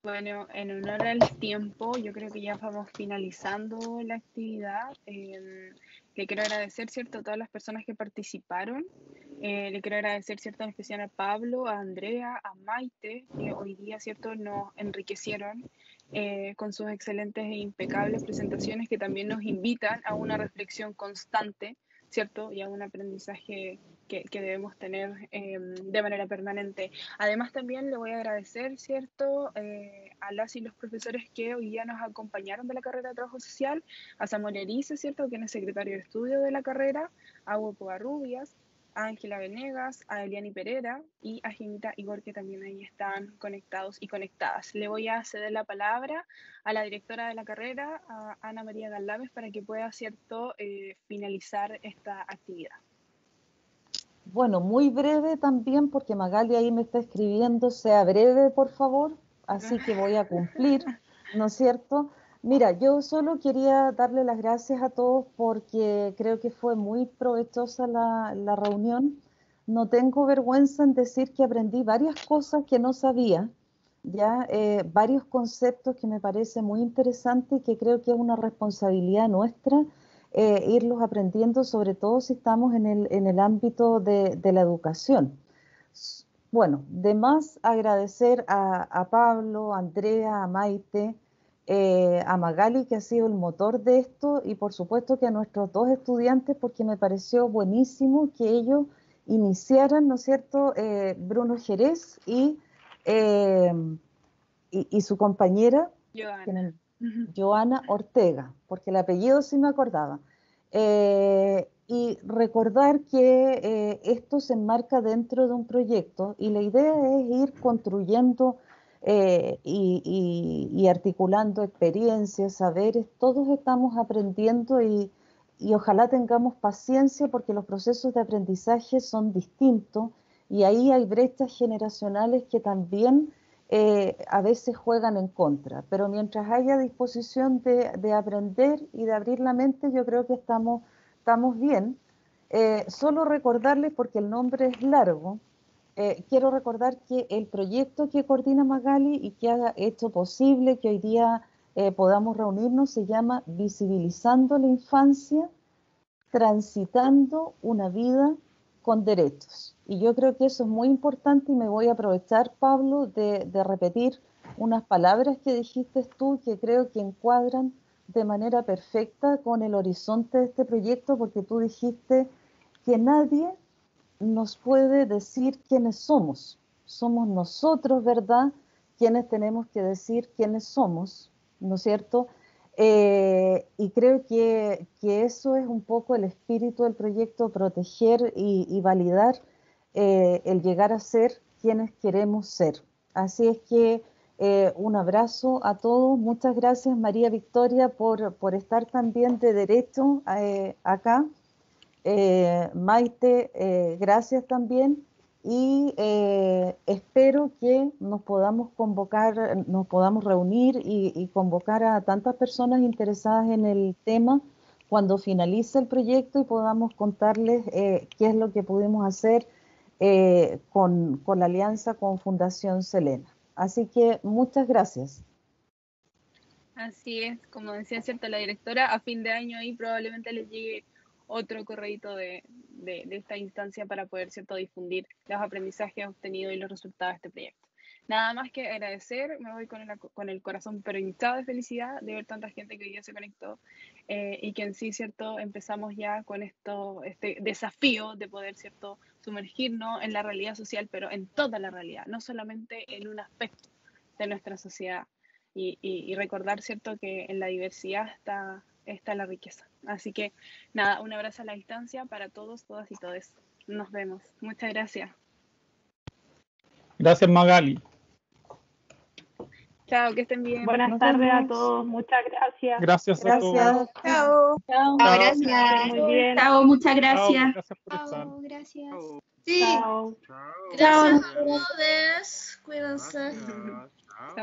Bueno, en honor al tiempo, yo creo que ya vamos finalizando la actividad. Le quiero agradecer, ¿cierto?, a todas las personas que participaron. Le quiero agradecer, ¿cierto?, en especial a Pablo, a Andrea, a Maite, que hoy día, ¿cierto?, nos enriquecieron con sus excelentes e impecables presentaciones que también nos invitan a una reflexión constante, ¿cierto?, y a un aprendizaje que debemos tener de manera permanente. Además, también le voy a agradecer, ¿cierto?, a las y los profesores que hoy día nos acompañaron de la carrera de Trabajo Social, a Samuel Erice, ¿cierto?, que es secretario de estudio de la carrera, a Hugo Covarrubias, a Ángela Venegas, a Eliani Pereira y a Jimita Igor, que también ahí están conectados y conectadas. Le voy a ceder la palabra a la directora de la carrera, a Ana María Galdames, para que pueda, ¿cierto?, finalizar esta actividad. Bueno, muy breve también, porque Magali ahí me está escribiendo, sea breve, por favor, así que voy a cumplir, ¿no es cierto? Mira, yo solo quería darle las gracias a todos porque creo que fue muy provechosa la reunión. No tengo vergüenza en decir que aprendí varias cosas que no sabía, ya varios conceptos que me parece muy interesante y que creo que es una responsabilidad nuestra irlos aprendiendo, sobre todo si estamos en el ámbito de la educación. Bueno, de más agradecer a Pablo, a Andrea, a Maite, a Magali, que ha sido el motor de esto, y por supuesto que a nuestros dos estudiantes, porque me pareció buenísimo que ellos iniciaran, ¿no es cierto?, Bruno Jerez y su compañera Joana Ortega, porque el apellido sí me acordaba. Y recordar que esto se enmarca dentro de un proyecto y la idea es ir construyendo y articulando experiencias, saberes. Todos estamos aprendiendo y ojalá tengamos paciencia porque los procesos de aprendizaje son distintos y ahí hay brechas generacionales que también a veces juegan en contra, pero mientras haya disposición de aprender y de abrir la mente, yo creo que estamos bien. Solo recordarles, porque el nombre es largo, quiero recordar que el proyecto que coordina Magali y que ha hecho posible que hoy día podamos reunirnos se llama Visibilizando la Infancia, transitando una vida con derechos. Y yo creo que eso es muy importante y me voy a aprovechar, Pablo, de repetir unas palabras que dijiste tú que creo que encuadran de manera perfecta con el horizonte de este proyecto, porque tú dijiste que nadie nos puede decir quiénes somos. Somos nosotros, ¿verdad?, quienes tenemos que decir quiénes somos, ¿no es cierto? Y creo que eso es un poco el espíritu del proyecto, proteger y validar el llegar a ser quienes queremos ser. Así es que un abrazo a todos. Muchas gracias, María Victoria, por estar también de derecho acá. Maite, gracias también. Y espero que nos podamos convocar, nos podamos reunir y convocar a tantas personas interesadas en el tema cuando finalice el proyecto y podamos contarles qué es lo que pudimos hacer con la alianza con Fundación Selena. Así que muchas gracias. Así es, como decía cierta la directora, a fin de año ahí probablemente les llegue otro correíto de esta instancia para poder, cierto, difundir los aprendizajes obtenidos y los resultados de este proyecto. Nada más que agradecer, me voy con el corazón pero hinchado de felicidad de ver tanta gente que hoy día se conectó y que en sí, cierto, empezamos ya con este desafío de poder, cierto, sumergirnos en la realidad social, pero en toda la realidad, no solamente en un aspecto de nuestra sociedad y recordar, cierto, que en la diversidad está la riqueza. Así que nada, un abrazo a la distancia para todos, todas y todes. Nos vemos. Muchas gracias. Gracias, Magali. Chao, que estén bien. Buenas tardes a todos. Muchas gracias. Gracias a todos. Chao. Chao. Gracias. Muy bien. Chao, muchas gracias. Chao, gracias por estar. Chao, gracias. Sí. Chao. Gracias a todos. Cuídense. Chao.